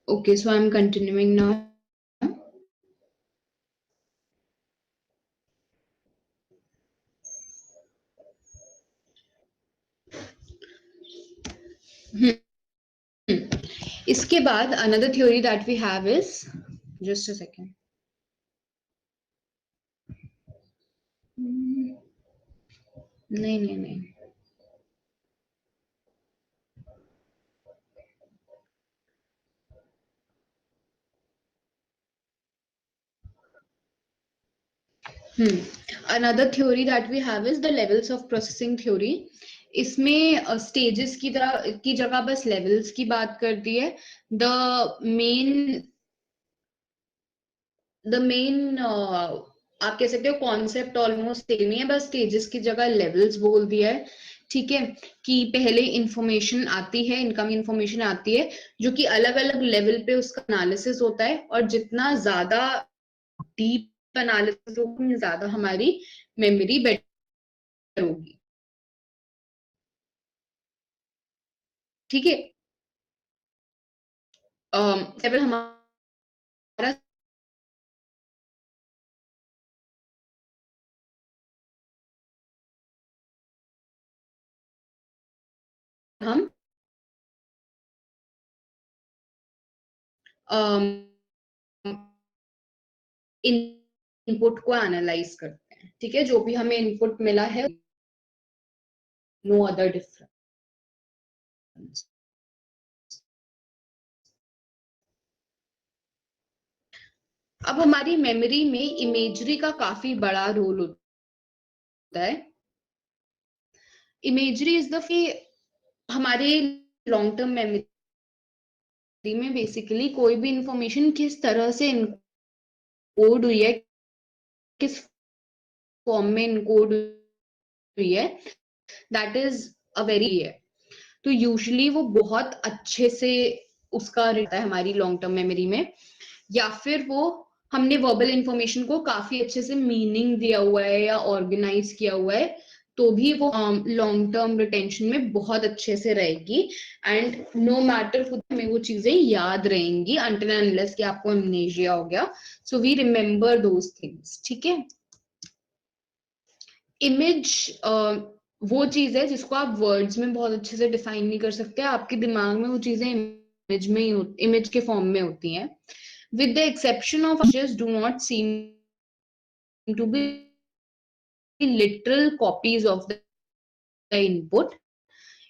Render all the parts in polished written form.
Okay, so I'm continuing now. इसके बाद another theory that we have is, just a second. नहीं नहीं नहीं another theory that we have is the levels of processing theory. इसमें stages की जगह बस लेवल्स की बात करती है. द मेन आप कह सकते हो कॉन्सेप्ट ऑलमोस्ट सेम ही है, बस स्टेजेस की जगह लेवल्स बोल दिया है. ठीक है, कि पहले इंफॉर्मेशन आती है, इनकमिंग इंफॉर्मेशन आती है, जो कि अलग अलग लेवल पे उसका एनालिसिस होता है, और जितना ज्यादा डीप एनालिसिस होगा उतनी ज्यादा हमारी मेमोरी बेटर होगी. ठीक है, लेवल हमारा हम इनपुट को एनालाइज करते हैं. ठीक है, जो भी हमें इनपुट मिला है, नो अदर डिफरेंस. अब हमारी मेमोरी में इमेजरी का काफी बड़ा रोल होता है. इमेजरी इज द हमारे लॉन्ग टर्म मेमोरी में बेसिकली कोई भी इंफॉर्मेशन किस तरह से इनकोड हुई है, किस फॉर्म में इनकोड हुई है, दैट इज अ वेरी है. तो यूजुअली वो बहुत अच्छे से उसका रहता है हमारी लॉन्ग टर्म मेमोरी में, या फिर वो हमने वर्बल इंफॉर्मेशन को काफी अच्छे से मीनिंग दिया हुआ है या ऑर्गेनाइज किया हुआ है, तो भी वो लॉन्ग टर्म रिटेंशन में बहुत अच्छे से रहेगी. एंड नो मैटर खुद हमें वो चीजें याद रहेंगी अनटिल एंड अनलेस कि आपको एमनेशिया हो गया. So we remember those things. ठीक है, इमेज वो चीज है जिसको आप वर्ड्स में बहुत अच्छे से डिफाइन नहीं कर सकते. आपके दिमाग में वो चीजें इमेज के फॉर्म में होती हैं, with the exception of just do not seem to be literal copies of the input.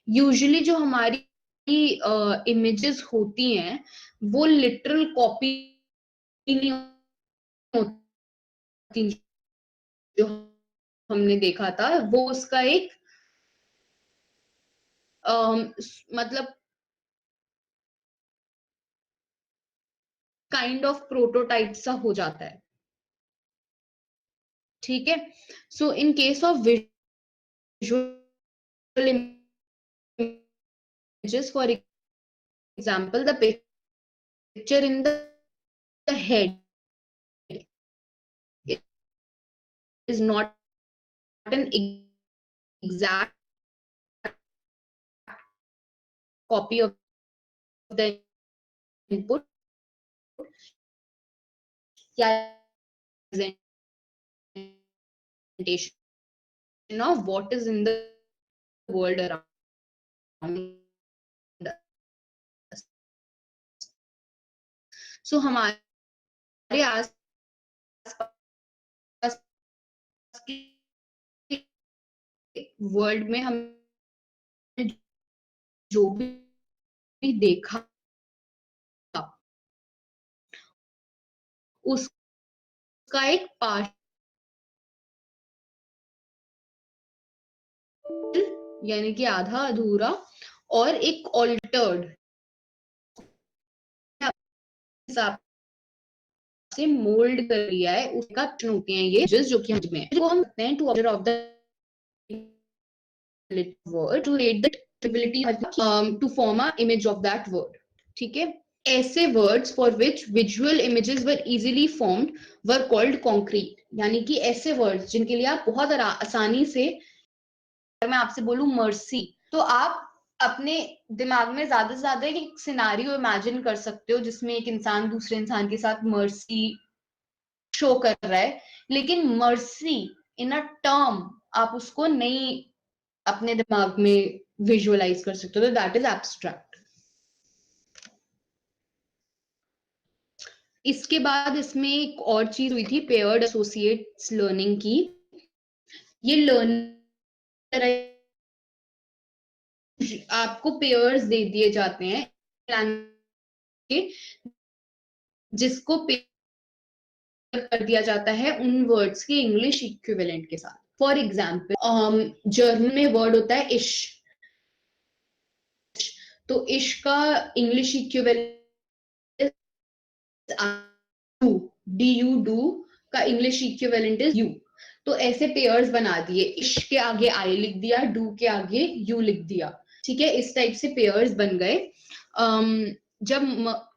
Usually जो हमारी images होती हैं वो literal copy नहीं होती. जो हमने देखा था वो उसका एक मतलब काइंड ऑफ प्रोटोटाइप सा हो जाता है. ठीक है, so in case of visual images, for example, the picture in the head is not an exact copy of the input या representation of what is in the world around us. So हमारे आस पास के world में हमने जो भी देखा उसका एक पार्ट यानी कि आधा अधूरा और एक ऑल्टर्ड हिसाब से मोल्ड कर लिया है उसका होते हैं ये जो कि में को हम कहते हैं to observe of the word to rate the ability to form a image of that word. ठीक है, ऐसे words for which visual images were easily formed were called concrete. यानी कि ऐसे words जिनके लिए आप बहुत आसानी से, अगर मैं आपसे बोलूं मर्सी, तो आप अपने दिमाग में ज्यादा से ज्यादा एक सिनारियो इमेजिन कर सकते हो जिसमें एक इंसान दूसरे इंसान के साथ मर्सी शो कर रहा है, लेकिन मर्सी इन अ टर्म आप उसको नहीं अपने दिमाग में विजुअलाइज कर सकते हो, तो दैट इज एब्स्ट्रैक्ट। इसके बाद इसमें एक और चीज हुई थी पेयर्ड एसोसिएट्स लर्निंग की। ये लर्नर आपको पेयर्स दे दिए जाते हैं के, जिसको पेयर कर दिया जाता है उन वर्ड्स के इंग्लिश इक्विवेलेंट के साथ। फॉर एग्जाम्पल जर्मन में वर्ड होता है इश, तो इश का English equivalent D you do का इंग्लिश इक्विवेलेंट इज यू। तो ऐसे पेयर्स बना दिए, इश के आगे आई लिख दिया, डू के आगे यू लिख दिया, ठीक है, इस टाइप से पेयर्स बन गए। जब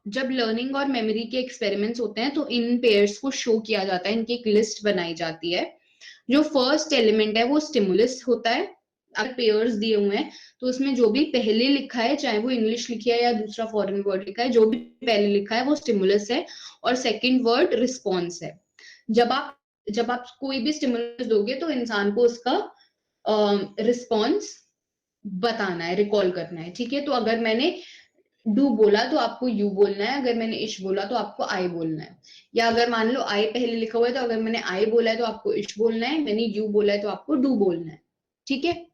जब लर्निंग और मेमोरी के एक्सपेरिमेंट्स होते हैं तो इन पेयर्स को शो किया जाता है, इनकी एक लिस्ट बनाई जाती है। जो फर्स्ट एलिमेंट है वो स्टिमुलस होता है। अगर पेयर्स दिए हुए हैं तो उसमें जो भी पहले लिखा है, चाहे वो इंग्लिश लिखा है या दूसरा फॉरेन वर्ड लिखा है, जो भी पहले लिखा है वो स्टिमुलस है, और सेकंड वर्ड रिस्पॉन्स है। जब आप जब आप कोई भी स्टिमुलस दोगे तो इंसान को उसका रिस्पॉन्स बताना है, रिकॉल करना है, ठीक है। तो अगर मैंने डू बोला तो आपको यू बोलना है, अगर मैंने इश बोला तो आपको आई बोलना है, या अगर मान लो आई पहले लिखा हुआ है तो अगर मैंने आई बोला है तो आपको इश बोलना है, मैंने यू बोला है तो आपको डू बोलना है, ठीक है,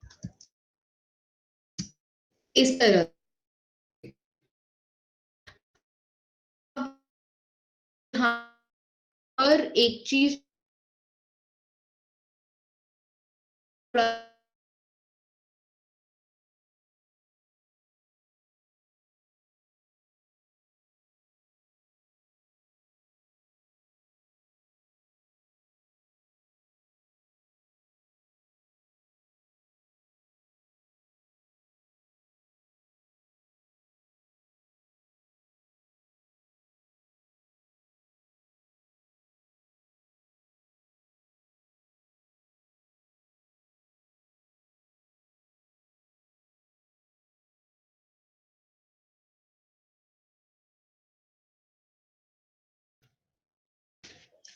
इस तरह। हाँ, और एक चीज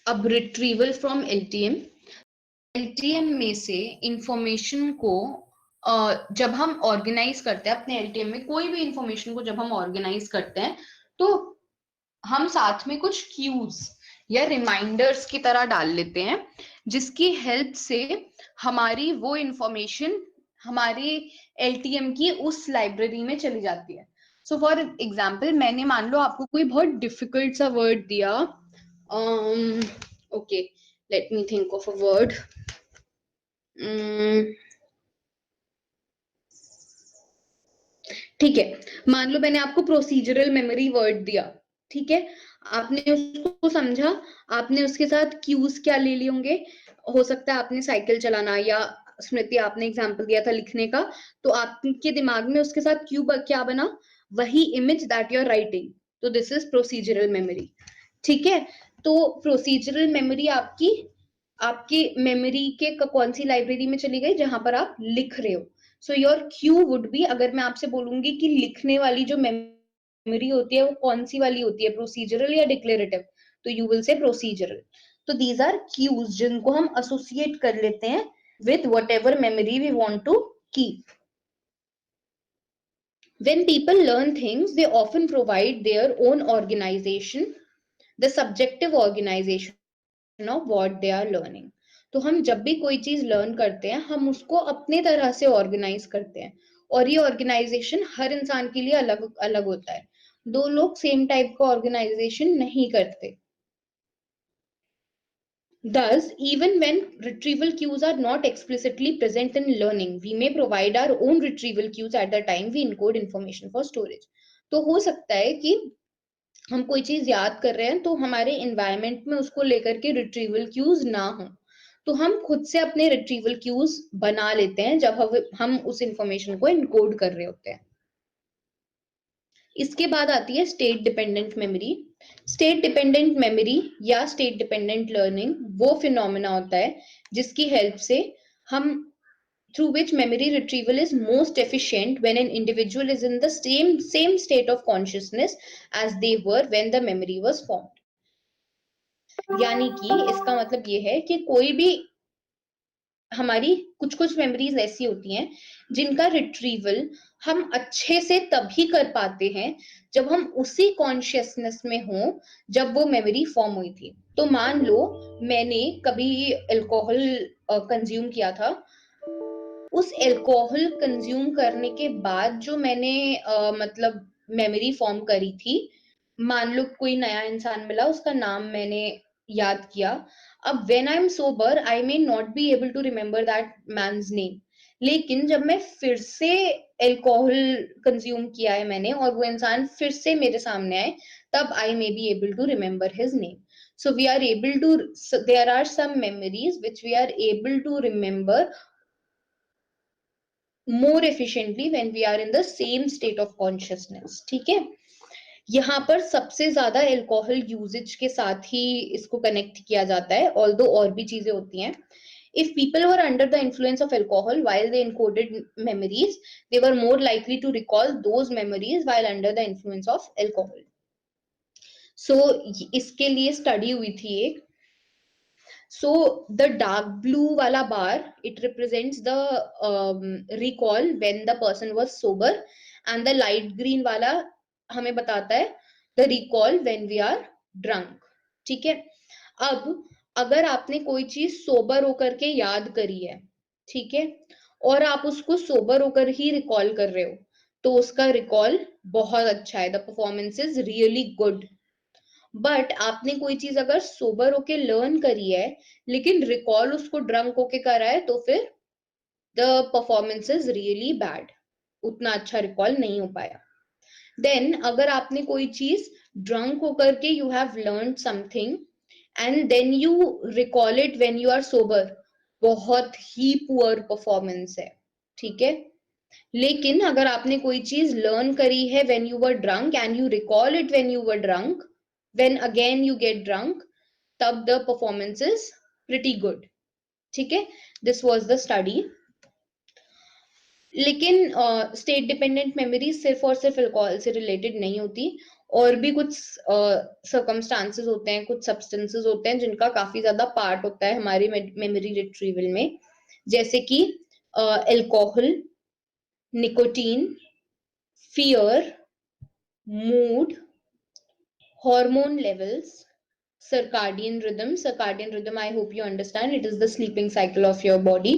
अब रिट्रीवल फ्रॉम एलटीएम। एलटीएम में से इंफॉर्मेशन को जब हम ऑर्गेनाइज करते हैं अपने एलटीएम में, कोई भी इंफॉर्मेशन को जब हम ऑर्गेनाइज करते हैं तो हम साथ में कुछ क्यूज या रिमाइंडर्स की तरह डाल लेते हैं, जिसकी हेल्प से हमारी वो इंफॉर्मेशन हमारी एलटीएम की उस लाइब्रेरी में चली जाती है। सो फॉर एग्जाम्पल मैंने मान लो आपको कोई बहुत डिफिकल्ट सा वर्ड दिया, okay let me think of a word. ठीक है, मान लो मैंने आपको प्रोसीजरल मेमोरी वर्ड दिया, ठीक है, आपने उसको समझा, आपने उसके साथ क्यूज क्या ले लिए होंगे, हो सकता है आपने साइकिल चलाना, या स्मृति आपने एग्जांपल दिया था लिखने का, तो आपके दिमाग में उसके साथ क्यू क्या बना, वही image that you are writing, तो दिस इज प्रोसीजरल मेमोरी, ठीक है। तो प्रोसीजरल मेमोरी आपकी आपकी मेमोरी के कौन सी लाइब्रेरी में चली गई, जहां पर आप लिख रहे हो। So your Q would be, अगर मैं आपसे बोलूंगी कि लिखने वाली जो मेमोरी होती है वो कौन सी वाली होती है, प्रोसीजरल या डिक्लेरेटिव, तो यू विल से प्रोसीजरल। तो दीज आर क्यूज जिनको हम एसोसिएट कर लेते हैं with whatever memory we want to keep. When people learn things, they often provide their own organization, the subjective organization of what they are learning. तो हम जब भी कोई चीज लर्न करते हैं हम उसको अपने तरह से ऑर्गेनाइज करते हैं, और ये ऑर्गेनाइजेशन हर इंसान के लिए अलग अलग होता है, दो लोग सेम टाइप का ऑर्गेनाइजेशन नहीं करते। Thus, even when retrieval cues are not explicitly present in learning, we may provide our own retrieval cues at the time we encode information for storage. तो हो सकता है कि हम कोई चीज याद कर रहे हैं तो हमारे एनवायरनमेंट में उसको लेकर के रिट्रीवल क्यूज ना हो, तो हम खुद से अपने रिट्रीवल क्यूज बना लेते हैं जब हम उस इंफॉर्मेशन को इनकोड कर रहे होते हैं। इसके बाद आती है state dependent memory. State dependent memory या स्टेट डिपेंडेंट लर्निंग वो फिनोमेना होता है जिसकी हेल्प से हम through which memory retrieval is most efficient when an individual is in the same state of consciousness as they were when the memory was formed. यानी कि इसका मतलब ये है कि कोई भी हमारी कुछ कुछ मेमोरीज ऐसी होती हैं जिनका रिट्रीवल हम अच्छे से तभी कर पाते हैं जब हम उसी कॉन्शियसनेस में हों जब वो मेमोरी फॉर्म हुई थी। तो मान लो मैंने कभी अल्कोहल कंज्यूम किया था, उस अल्कोहल कंज्यूम करने के बाद जो मैंने मतलब मेमोरी फॉर्म करी थी, मान लो कोई नया इंसान मिला, उसका नाम मैंने याद किया। अब when I am sober I may not be able to remember that man's name, लेकिन जब मैं फिर से अल्कोहल कंज्यूम किया है मैंने और वो इंसान फिर से मेरे सामने आए, तब I may be able to remember his name. So we are able to, so there are some memories which we are able to remember more efficiently when we are in the same state of consciousness। ठीक है, यहाँ पर सबसे ज्यादा alcohol usage के साथ ही इसको connect किया जाता है, ऑल्दो और भी चीजें होती हैं। If people were under the influence of alcohol while they encoded memories, they were more likely to recall those memories while under the influence of alcohol। So इसके लिए स्टडी हुई थी एक। So the dark blue wala bar, it represents the recall when the person was sober, and the light green wala हमें बताता है the recall when we are drunk। ठीक है, अब अगर आपने कोई चीज सोबर होकर के याद करी है, ठीक है, और आप उसको सोबर होकर ही रिकॉल कर रहे हो, तो उसका रिकॉल बहुत अच्छा है, the performance is really good. But आपने कोई चीज अगर सोबर होके लर्न करी है लेकिन रिकॉल उसको ड्रंक होके करा है, तो फिर the performance is really bad, उतना अच्छा रिकॉल नहीं हो पाया। देन अगर आपने कोई चीज ड्रंक होकर के you have learn something and then you recall it when you are sober, बहुत ही पुअर परफॉर्मेंस है। ठीक है, लेकिन अगर आपने कोई चीज लर्न करी है when you were drunk and you recall it when you were drunk, when again you get drunk, तब the performance is pretty good. ठीक है, दिस वाज द स्टडी। लेकिन स्टेट डिपेंडेंट मेमोरी सिर्फ और सिर्फ अल्कोहल से रिलेटेड नहीं होती, और भी कुछ सर्कमस्टांसेस होते हैं, कुछ सब्सटेंसेस होते हैं जिनका काफी ज्यादा पार्ट होता है हमारी मेमोरी रिट्रीवल में, जैसे कि alcohol, nicotine, fear, mood, hormone levels, circadian rhythm I hope you understand, it is the sleeping cycle of your body।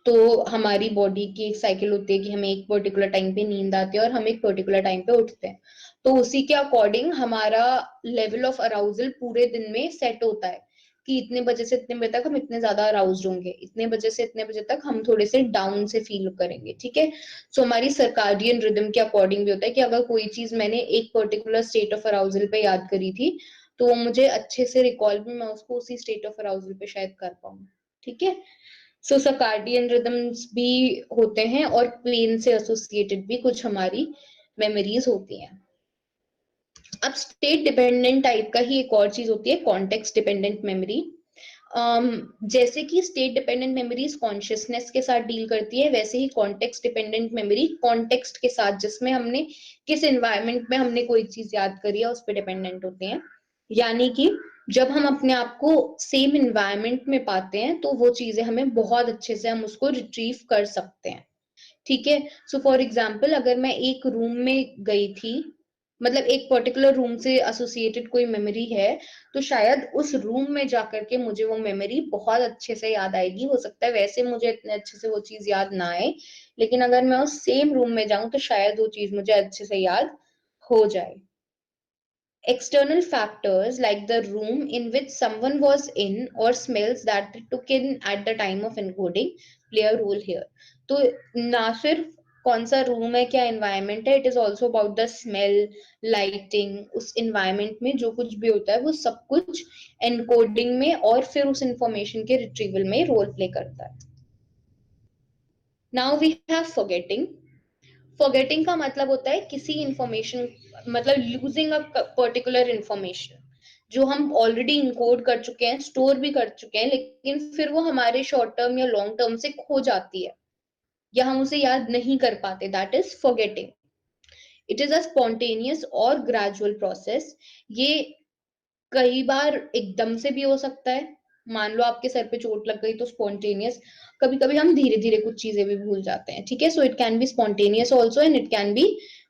तो हमारी बॉडी की एक साइकिल होती है कि हमें एक पर्टिकुलर टाइम पे नींद आती है और हम एक पर्टिकुलर टाइम पे उठते हैं, तो उसी के अकॉर्डिंग हमारा लेवल ऑफ अराउजल पूरे दिन में सेट होता है कि इतने बजे से इतने बजे तक हम इतने ज्यादा अराउज्ड होंगे, इतने बजे से इतने बजे तक हम थोड़े से डाउन से फील करेंगे। ठीक है, सो हमारी सर्काडियन रिदम के अकॉर्डिंग भी होता है कि अगर कोई चीज मैंने एक पर्टिकुलर स्टेट ऑफ अराउजल पे याद करी थी, तो वो मुझे अच्छे से रिकॉल भी मैं उसको उसी स्टेट ऑफ अराउजल पे शायद कर पाऊँ। ठीक है, सो सर्काडियन रिदम्स भी होते हैं और प्लेन से एसोसिएटेड भी कुछ हमारी मेमोरीज होती हैं। अब स्टेट डिपेंडेंट टाइप का ही एक और चीज होती है कॉन्टेक्स्ट डिपेंडेंट मेमोरी। जैसे कि स्टेट डिपेंडेंट मेमोरीज कॉन्शियसनेस के साथ डील करती है, वैसे ही कॉन्टेक्स्ट डिपेंडेंट मेमोरी कॉन्टेक्स्ट के साथ, जिसमें हमने किस एनवायरनमेंट में हमने कोई चीज याद करी है उस पर डिपेंडेंट होते हैं। यानी कि जब हम अपने आप को सेम एनवायरनमेंट में पाते हैं तो वो चीजें हमें बहुत अच्छे से हम उसको रिट्रीव कर सकते हैं। ठीक है, सो फॉर एग्जाम्पल अगर मैं एक रूम में गई थी, मतलब एक पर्टिकुलर रूम से एसोसिएटेड कोई मेमोरी है, तो शायद उस रूम में जाकर के मुझे वो मेमोरी बहुत अच्छे से याद आएगी। हो सकता है वैसे मुझे इतने अच्छे से वो चीज याद ना आए, लेकिन अगर मैं उस सेम रूम में जाऊं तो शायद वो चीज मुझे अच्छे से याद हो जाए। External factors like the room in which someone was in or smells that they took in at the time of encoding play a role here। तो ना सिर्फ कौन सा रूम है, क्या एनवायरनमेंट है, it is also about the smell, lighting, उस environment में जो कुछ भी होता है वो सब कुछ एनकोडिंग में और फिर उस इंफॉर्मेशन के रिट्रीवल में रोल प्ले करता है। Now we have forgetting. Forgetting का मतलब होता है किसी इंफॉर्मेशन, मतलब लूजिंग अ पर्टिकुलर इंफॉर्मेशन जो हम ऑलरेडी इनकोड कर चुके हैं, स्टोर भी कर चुके हैं, लेकिन फिर वो हमारे शॉर्ट टर्म या लॉन्ग टर्म से खो जाती है। या हम उसे याद नहीं कर पाते, that is forgetting. It is a spontaneous और ग्रेजुअल प्रोसेस। ये कई बार एकदम से भी हो सकता है। मान लो आपके सर पे चोट लग गई तो स्पॉन्टेनियस। कभी कभी हम धीरे धीरे कुछ चीजें भी भूल जाते हैं, ठीक है। So it can be spontaneous also and it can be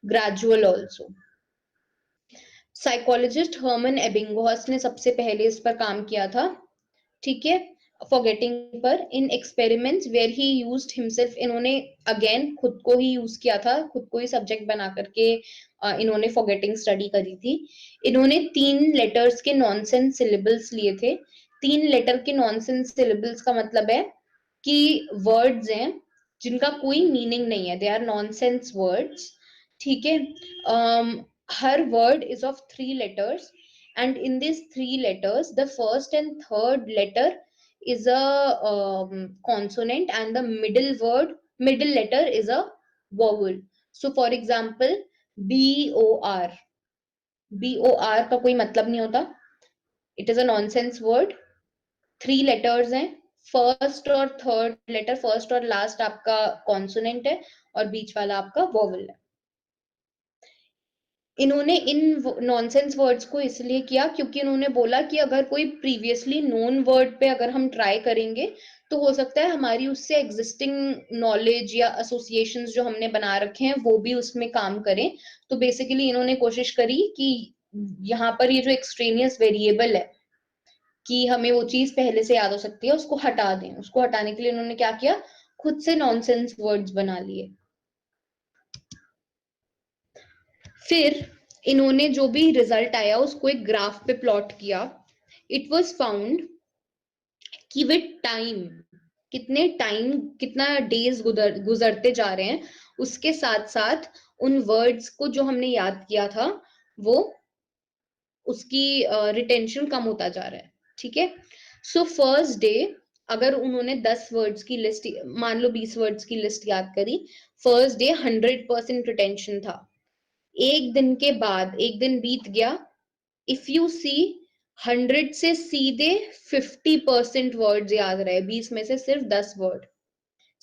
gradual also. Psychologist Hermann Ebbinghaus ने सबसे पहले इस पर काम किया था, ठीक है, फॉरगेटिंग पर। In experiments where he used himself, इन्होंने अगेन खुद को ही यूज किया था, खुद को ही सब्जेक्ट बना करके इन्होंने फॉरगेटिंग स्टडी करी थी। इन्होंने 3 लेटर्स के नॉनसेंस सिलेबल्स लिए थे। 3 लेटर के नॉनसेंस सिलेबल्स का मतलब है कि वर्ड्स हैं जिनका कोई मीनिंग नहीं है, दे आर नॉनसेंस वर्ड्स, ठीक है। हर word is of 3 letters and in these 3 letters the first and third letter is a consonant and the middle letter is a vowel. So for example bor, bor का कोई मतलब नहीं होता, it is a nonsense word। 3 letters हैं, first और third letter, first और last आपका consonant है और बीच वाला आपका वोवल है। इन्होंने इन नॉनसेंस वर्ड्स को इसलिए किया क्योंकि इन्होंने बोला कि अगर कोई प्रीवियसली नोन वर्ड पे अगर हम ट्राई करेंगे तो हो सकता है हमारी उससे एग्जिस्टिंग नॉलेज या एसोसिएशंस जो हमने बना रखे हैं वो भी उसमें काम करें। तो बेसिकली इन्होंने कोशिश करी कि यहाँ पर ये जो एक्सट्रेनियस वेरिएबल है कि हमें वो चीज पहले से याद हो सकती है उसको हटा दें। उसको हटाने के लिए इन्होंने क्या किया, खुद से नॉनसेंस वर्ड्स बना लिए। फिर इन्होंने जो भी रिजल्ट आया उसको एक ग्राफ पे प्लॉट किया। इट वाज फाउंड कि विद टाइम, कितना डेज गुजरते जा रहे हैं उसके साथ साथ उन वर्ड्स को जो हमने याद किया था वो उसकी रिटेंशन कम होता जा रहा है, ठीक है। सो फर्स्ट डे अगर उन्होंने 10 वर्ड्स की लिस्ट, मान लो 20 वर्ड्स की लिस्ट याद करी, फर्स्ट डे 100% रिटेंशन था। एक दिन के बाद, एक दिन बीत गया, इफ यू सी 100 से सीधे 50% वर्ड्स याद रहे, 20 में से सिर्फ 10 वर्ड।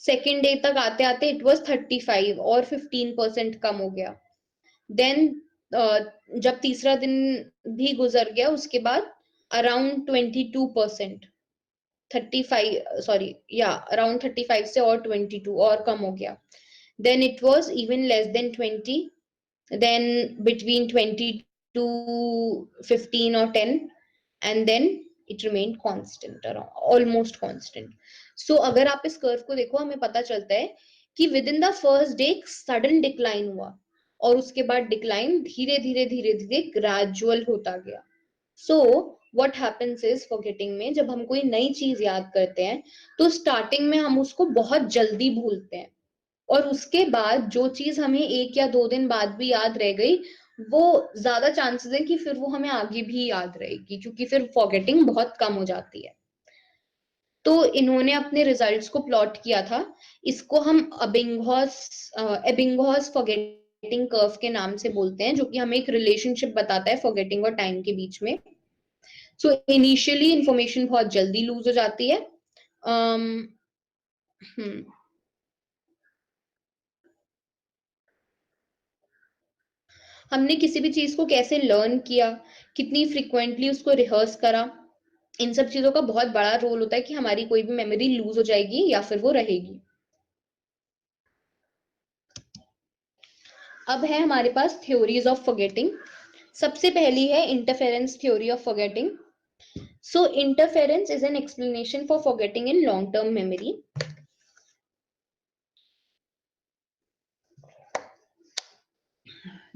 सेकेंड डे तक आते आते इट वाज 35 और 15% कम हो गया। देन जब तीसरा दिन भी गुजर गया उसके बाद अराउंड 22%, 35 सॉरी या अराउंड 35 से और 22 और कम हो गया। Then it was even less than 20, then between 20 to 15 or 10, and then it remained constant, around almost constant। so अगर आप इस कर्व को देखो हमें पता चलता है कि with in the first day sudden decline हुआ और उसके बाद डिक्लाइन धीरे धीरे धीरे धीरे ग्रेजुअल होता गया। So what happens is forgetting में जब हम कोई नई चीज याद करते हैं तो स्टार्टिंग में हम उसको बहुत जल्दी भूलते हैं और उसके बाद जो चीज हमें 1 या 2 दिन बाद भी याद रह गई वो ज्यादा चांसेस है कि फिर वो हमें आगे भी याद रहेगी क्योंकि फिर फॉरगेटिंग बहुत कम हो जाती है। तो इन्होंने अपने रिजल्ट्स को प्लॉट किया था। इसको हम एबिंगहॉस फॉरगेटिंग कर्व के नाम से बोलते हैं, जो कि हमें एक रिलेशनशिप बताता है फॉरगेटिंग और टाइम के बीच में। सो इनिशियली इंफॉर्मेशन बहुत जल्दी लूज हो जाती है। um, हमने किसी भी चीज को कैसे लर्न किया, कितनी फ्रिक्वेंटली उसको रिहर्स करा, इन सब चीजों का बहुत बड़ा रोल होता है कि हमारी कोई भी मेमोरी लूज हो जाएगी या फिर वो रहेगी। अब है हमारे पास थ्योरीज ऑफ फॉरगेटिंग। सबसे पहली है interference theory of forgetting. So interference is an explanation for forgetting in long term memory.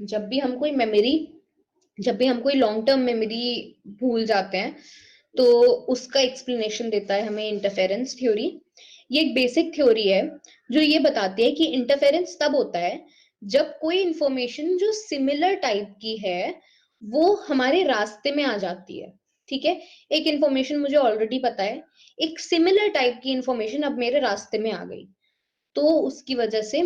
जब भी हम कोई मेमोरी जब भी हम कोई लॉन्ग टर्म मेमोरी भूल जाते हैं तो उसका एक्सप्लेनेशन देता है हमें इंटरफेरेंस थ्योरी। ये एक बेसिक थ्योरी है जो ये बताती है कि इंटरफेरेंस तब होता है जब कोई इंफॉर्मेशन जो सिमिलर टाइप की है वो हमारे रास्ते में आ जाती है, ठीक है। एक इंफॉर्मेशन मुझे ऑलरेडी पता है, एक सिमिलर टाइप की इंफॉर्मेशन अब मेरे रास्ते में आ गई, तो उसकी वजह से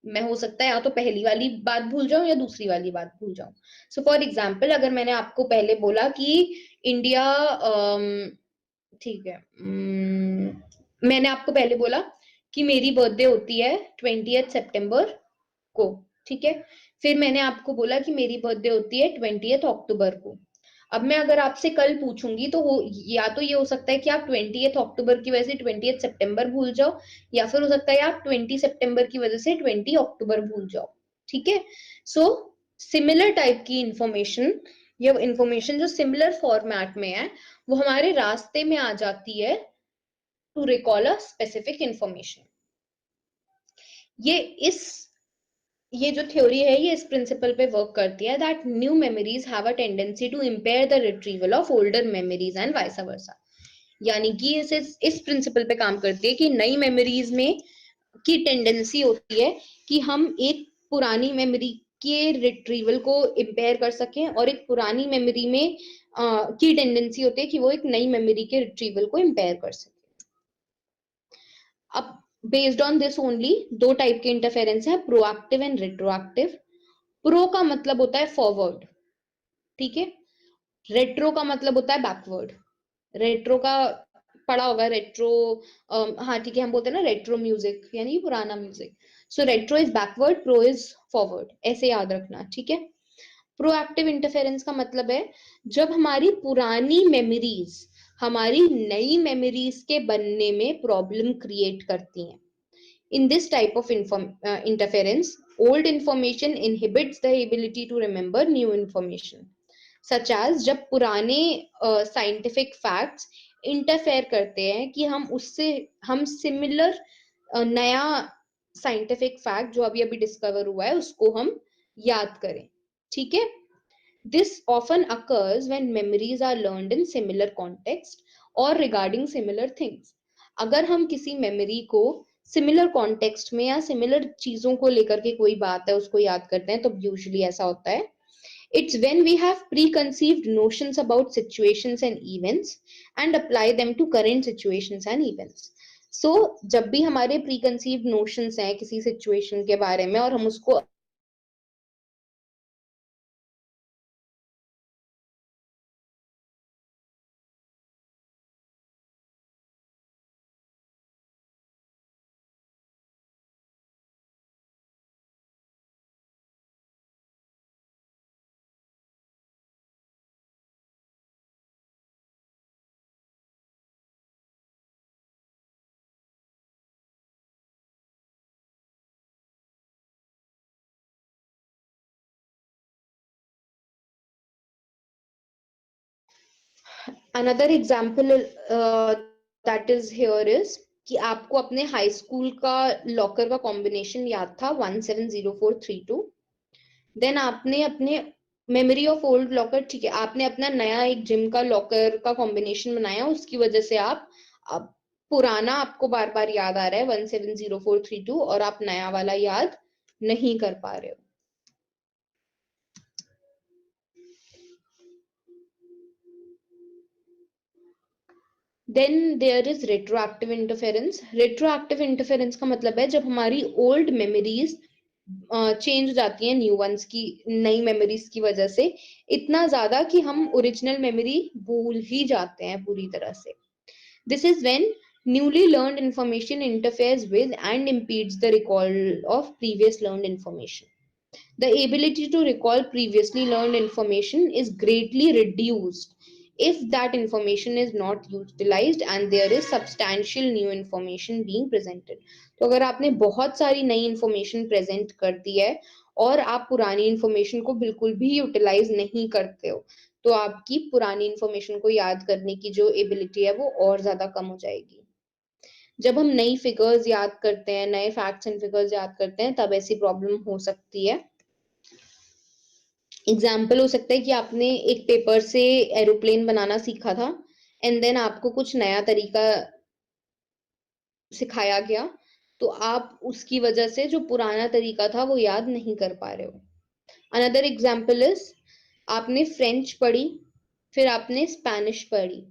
मैं हो सकता है या तो पहली वाली बात भूल जाऊं या दूसरी वाली बात भूल जाऊं। सो फॉर एग्जाम्पल अगर मैंने आपको पहले बोला कि इंडिया, ठीक है, मैंने आपको पहले बोला कि मेरी बर्थडे होती है 20th सितंबर को, ठीक है। फिर मैंने आपको बोला कि मेरी बर्थडे होती है 20th अक्टूबर को। अब मैं अगर आपसे कल पूछूंगी तो हो, या तो ये हो सकता है कि आप 20th अक्टूबर की वजह से 20th सितंबर भूल जाओ, या फिर हो सकता है आप 20 सितंबर की वजह से 20 अक्टूबर भूल जाओ, ठीक है। सो सिमिलर टाइप की इंफॉर्मेशन, ये इंफॉर्मेशन जो सिमिलर फॉर्मेट में है, वो हमारे रास्ते में आ जाती है to recall a specific information. ये इस ये जो थ्योरी है ये इस प्रिंसिपल पे वर्क करती है that new memories have a tendency to impair the retrieval of older memories and vice versa. यानी कि इस प्रिंसिपल पे काम करती है कि नई मेमोरीज में की टेंडेंसी होती है कि हम एक पुरानी मेमोरी के रिट्रीवल को इम्पेयर कर सकें, और एक पुरानी मेमोरी में की टेंडेंसी होती है कि वो एक नई मेमोरी के रिट्रीवल को इम्पेयर कर सके। अब बेस्ड ऑन दिस ओनली दो टाइप के इंटरफेरेंस है, प्रोएक्टिव एंड रेट्रोएक्टिव। प्रो का मतलब होता है फॉरवर्ड, ठीक है। रेट्रो का मतलब होता है बैकवर्ड। रेट्रो का पढ़ा होगा, रेट्रो, हाँ ठीक है, हम बोलते हैं ना रेट्रो म्यूजिक, यानी पुराना music. So retro is backward, pro is forward, ऐसे याद रखना, ठीक है। प्रोएक्टिव इंटरफेरेंस का मतलब है जब हमारी पुरानी मेमोरीज हमारी नई मेमोरीज के बनने में प्रॉब्लम क्रिएट करती हैं। In this type of interference, old information inhibits the ability to remember new information, such as जब पुराने scientific facts interfere करते हैं कि हम similar नया scientific fact जो अभी अभी discover हुआ है उसको हम याद करें, ठीक है। This often occurs when memories are learned in similar context or regarding similar things. अगर हम किसी मेमोरी को सिमिलर कॉन्टेक्स्ट में या सिमिलर चीजों को लेकर के कोई बात है उसको याद करते हैं तो यूजुअली ऐसा होता है। It's when we have preconceived notions about situations and events and apply them to current situations and events. So जब भी हमारे preconceived notions हैं किसी situation के बारे में और हम उसको another example that is here is कि आपको अपने हाई स्कूल का लॉकर का कॉम्बिनेशन याद था 170432। देन आपने अपने मेमोरी ऑफ ओल्ड लॉकर, ठीक है, आपने अपना नया एक जिम का लॉकर का कॉम्बिनेशन बनाया, उसकी वजह से आप पुराना आपको बार बार याद आ रहा है 170432 और आप नया वाला याद नहीं कर पा रहे हो। Then there is retroactive interference. Retroactive interference का मतलब है जब हमारी ओल्ड मेमोरीज चेंज हो जाती हैं न्यू वंस की, नई मेमोरीज की वजह से इतना ज्यादा कि हम ओरिजिनल मेमोरी भूल ही जाते हैं पूरी तरह से। This is when newly learned information interferes with and impedes the recall of previous learned information. The ability to recall previously learned information is greatly reduced if that information is not utilized and there is substantial new information being presented. तो अगर आपने बहुत सारी नई information present कर दी है और आप पुरानी इंफॉर्मेशन को बिल्कुल भी यूटिलाइज नहीं करते हो तो आपकी पुरानी इंफॉर्मेशन को याद करने की जो एबिलिटी है वो और ज्यादा कम हो जाएगी। जब हम नई फिगर्स याद करते हैं, नए फैक्ट्स एंड फिगर्स याद करते हैं, तब ऐसी प्रॉब्लम हो सकती है। एग्जाम्पल हो सकता है कि आपने एक पेपर से एरोप्लेन बनाना सीखा था एंड देन आपको कुछ नया तरीका सिखाया गया, तो आप उसकी वजह से जो पुराना तरीका था वो याद नहीं कर पा रहे हो। अनदर एग्जाम्पल इज आपने फ्रेंच पढ़ी, फिर आपने स्पेनिश पढ़ी।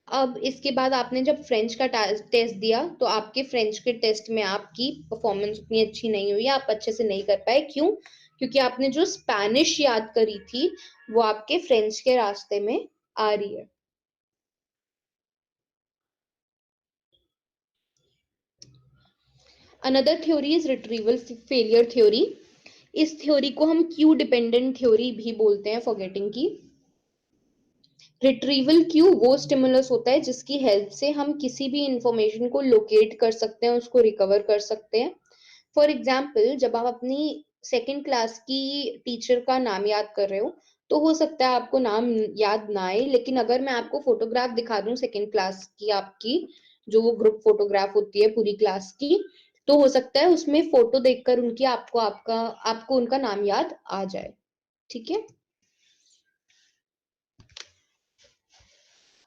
अब इसके बाद आपने जब फ्रेंच का टेस्ट दिया तो आपके फ्रेंच के टेस्ट में आपकी परफॉर्मेंस उतनी अच्छी नहीं हुई, आप अच्छे से नहीं कर पाए। क्यों? क्योंकि आपने जो स्पेनिश याद करी थी वो आपके फ्रेंच के रास्ते में आ रही है। Another theory is retrieval failure theory. इस थ्योरी को हम क्यू डिपेंडेंट थ्योरी भी बोलते हैं फॉरगेटिंग की। रिट्रीवल क्यू वो स्टिमुलस होता है जिसकी हेल्प से हम किसी भी इंफॉर्मेशन को लोकेट कर सकते हैं, उसको रिकवर कर सकते हैं। फॉर एग्जाम्पल, जब आप अपनी सेकेंड क्लास की टीचर का नाम याद कर रहे हो, तो हो सकता है आपको नाम याद ना आए, लेकिन अगर मैं आपको फोटोग्राफ दिखा दूं सेकेंड क्लास की आपकी, जो वो ग्रुप फोटोग्राफ होती है पूरी क्लास की, तो हो सकता है उसमें फोटो देखकर उनकी आपको उनका नाम याद आ जाए। ठीक है।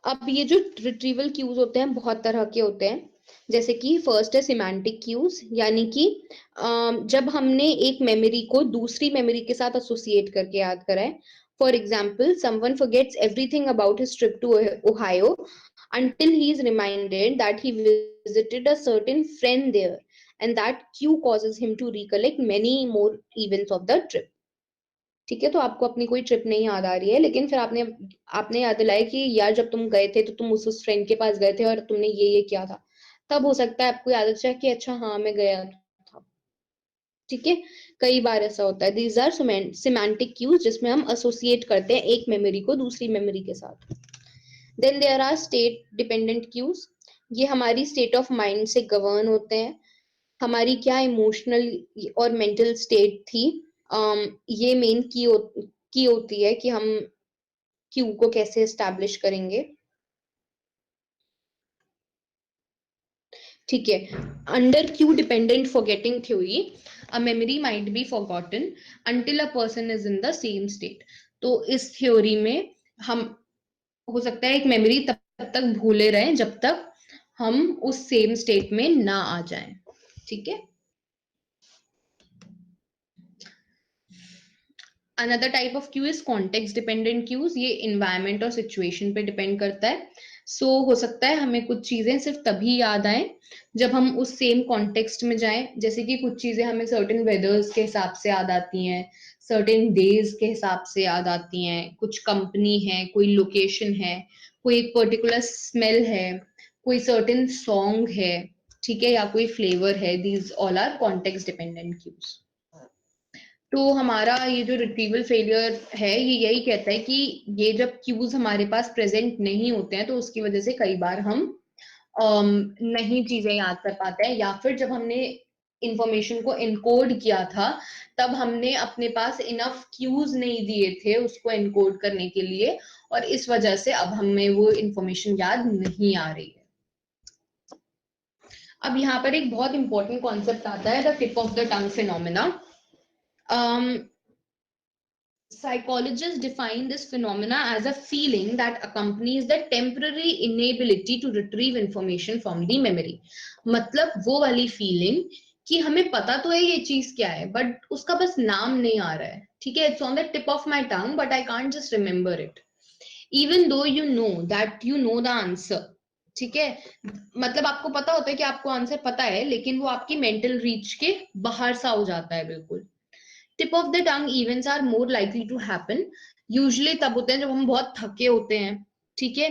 अब ये जो रिट्रीवल क्यूज होते हैं बहुत तरह के होते हैं। जैसे कि फर्स्ट है सिमेंटिक क्यूज, यानी कि जब हमने एक मेमोरी को दूसरी मेमोरी के साथ एसोसिएट करके याद करा है। For example, someone forgets everything about his trip to Ohio until he is reminded that he visited a certain friend there, and that cue causes him to recollect many more events of the trip. ठीक है, तो आपको अपनी कोई trip नहीं याद आ रही है, लेकिन फिर आपने आपने याद दिलाया कि यार जब तुम गए थे तो तुम उस फ्रेंड के पास गए थे और तुमने ये किया था। तब हो सकता है आपको याद अच्छा कि अच्छा हाँ मैं गया था। ठीक है। कई बार ऐसा होता है। दीज आर सिमेंटिक क्यूज, जिसमें हम एसोसिएट करते हैं एक मेमोरी को दूसरी मेमोरी के साथ। Then there are state dependent cues. ये हमारी स्टेट ऑफ माइंड से गवर्न होते हैं। हमारी क्या इमोशनल और मेंटल स्टेट थी, ये मेन की होती है कि हम क्यू को कैसे एस्टैब्लिश करेंगे। ठीक है। Under Q dependent forgetting theory, a memory might be forgotten until a person is in the same state. तो इस थ्योरी में हम हो सकता है एक मेमोरी तब तक भूले रहें जब तक हम उस सेम स्टेट में ना आ जाएं। ठीक है। Another type of cue is context dependent cues. ये इन्वायरमेंट और सिचुएशन पे डिपेंड करता है। हो सकता है हमें कुछ चीजें सिर्फ तभी याद आए जब हम उस सेम कॉन्टेक्स्ट में जाएं। जैसे कि कुछ चीजें हमें सर्टेन वेदर्स के हिसाब से याद आती हैं, सर्टेन डेज के हिसाब से याद आती हैं, कुछ कंपनी है, कोई लोकेशन है, कोई एक पर्टिकुलर स्मेल है, कोई सर्टेन सॉन्ग है, ठीक है, या कोई फ्लेवर है। These all are context dependent cues. तो हमारा ये जो रिट्रीवल फेलियर है ये यही कहता है कि ये जब क्यूज हमारे पास प्रेजेंट नहीं होते हैं तो उसकी वजह से कई बार हम नहीं चीजें याद कर पाते हैं, या फिर जब हमने इंफॉर्मेशन को एनकोड किया था तब हमने अपने पास इनफ क्यूज नहीं दिए थे उसको एनकोड करने के लिए, और इस वजह से अब हमें वो इंफॉर्मेशन याद नहीं आ रही है। अब यहाँ पर एक बहुत इंपॉर्टेंट कॉन्सेप्ट आता है, the tip of the tongue phenomena. Psychologists define this phenomena as a feeling that accompanies the temporary inability to retrieve information from the memory. मतलब वो वाली फीलिंग कि हमें पता तो है ये चीज क्या है बट उसका बस नाम नहीं आ रहा है। ठीक है, it's on the tip of my tongue but I can't just remember it even though you know that you know the answer. ठीक है, मतलब आपको पता होता है कि आपको आंसर पता है, लेकिन वो आपकी मेंटल रीच के बाहर सा हो जाता है बिल्कुल। Tip of the tongue events are more likely to happen, usually तब होते हैं जब हम बहुत थके होते हैं। ठीक है,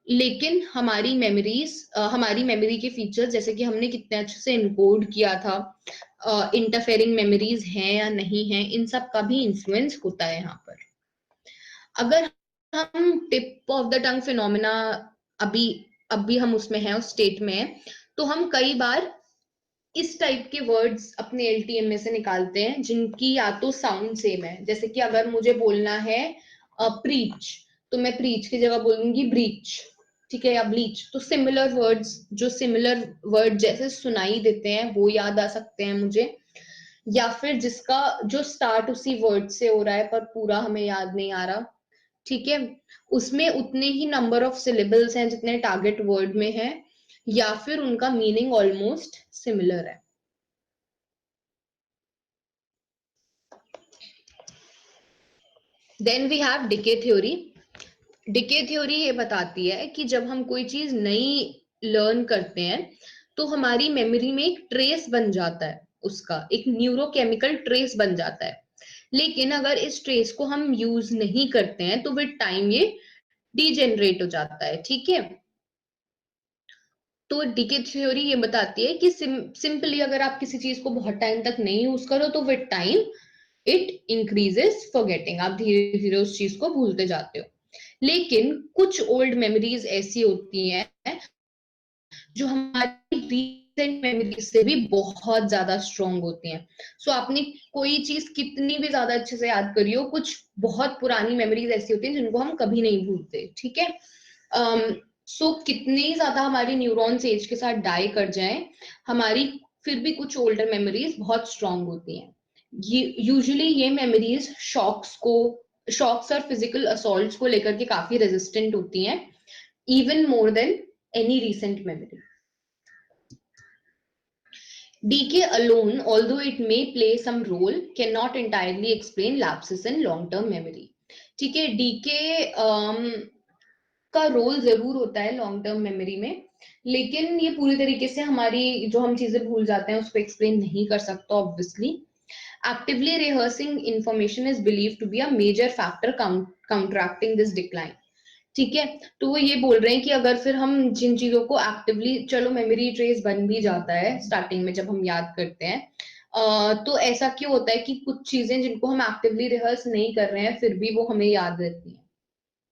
लेकिन हमारी मेमोरी के फीचर्स, जैसे कि हमने कितने अच्छे से इनकोड किया था, इंटरफेरिंग मेमोरीज हैं या नहीं है, इन सब का भी इंफ्लुएंस होता है यहाँ पर। अगर हम tip of the tongue phenomena अभी अभी हम उसमें हैं, उस स्टेट में है, तो हम कई बार इस टाइप के वर्ड्स अपने एलटीएम में से निकालते हैं जिनकी या तो साउंड सेम है। जैसे कि अगर मुझे बोलना है प्रीच, तो मैं प्रीच की जगह बोलूंगी ब्रीच। ठीक है, या ब्लीच। तो सिमिलर वर्ड्स, जो सिमिलर वर्ड जैसे सुनाई देते हैं वो याद आ सकते हैं मुझे, या फिर जिसका जो स्टार्ट उसी वर्ड से हो रहा है पर पूरा हमें याद नहीं आ रहा। ठीक है, उसमें उतने ही नंबर ऑफ सिलेबल्स हैं जितने टारगेट वर्ड में है, या फिर उनका मीनिंग ऑलमोस्ट सिमिलर है। Then we have decay theory. Decay theory ये बताती है कि जब हम कोई चीज नई लर्न करते हैं तो हमारी मेमोरी में एक ट्रेस बन जाता है, उसका एक न्यूरोकेमिकल ट्रेस बन जाता है। लेकिन अगर इस ट्रेस को हम यूज नहीं करते हैं तो विद टाइम ये डीजेनरेट हो जाता है। ठीक है, तो डीके थ्योरी ये बताती है कि सिंपली अगर आप किसी चीज को बहुत टाइम तक नहीं यूज करो तो with time it increases forgetting, आप धीरे धीरे उस चीज को भूलते जाते हो। लेकिन कुछ ओल्ड मेमोरीज ऐसी होती हैं जो हमारी रीसेंट मेमोरी से भी बहुत ज्यादा स्ट्रांग होती हैं। सो आपने कोई चीज कितनी भी ज्यादा अच्छे से याद करी हो, कुछ बहुत पुरानी मेमोरीज ऐसी होती हैं जिनको हम कभी नहीं भूलते, ठीक है। सो कितनी ज्यादा हमारी न्यूरॉन्स एज के साथ डाई कर जाएं, हमारी फिर भी कुछ ओल्डर मेमोरीज बहुत स्ट्रांग होती हैं। यूजुअली ये मेमोरीज शॉक्स और फिजिकल असॉल्ट्स को लेकर के काफी रेजिस्टेंट होती हैं, even more than any recent memory. Decay alone, although it may play some role, cannot entirely explain lapses in long-term memory. ठीक है, डीके का रोल जरूर होता है लॉन्ग टर्म मेमोरी में, लेकिन ये पूरी तरीके से हमारी जो हम चीजें भूल जाते हैं उसको एक्सप्लेन नहीं कर सकता obviously. Actively rehearsing information is believed to be a major factor counteracting this decline. ठीक है, तो वो ये बोल रहे हैं कि अगर फिर हम जिन चीजों को एक्टिवली, चलो मेमोरी ट्रेस बन भी जाता है स्टार्टिंग में जब हम याद करते हैं, तो ऐसा क्यों होता है कि कुछ चीजें जिनको हम एक्टिवली रिहर्स नहीं कर रहे हैं फिर भी वो हमें याद रहती हैं,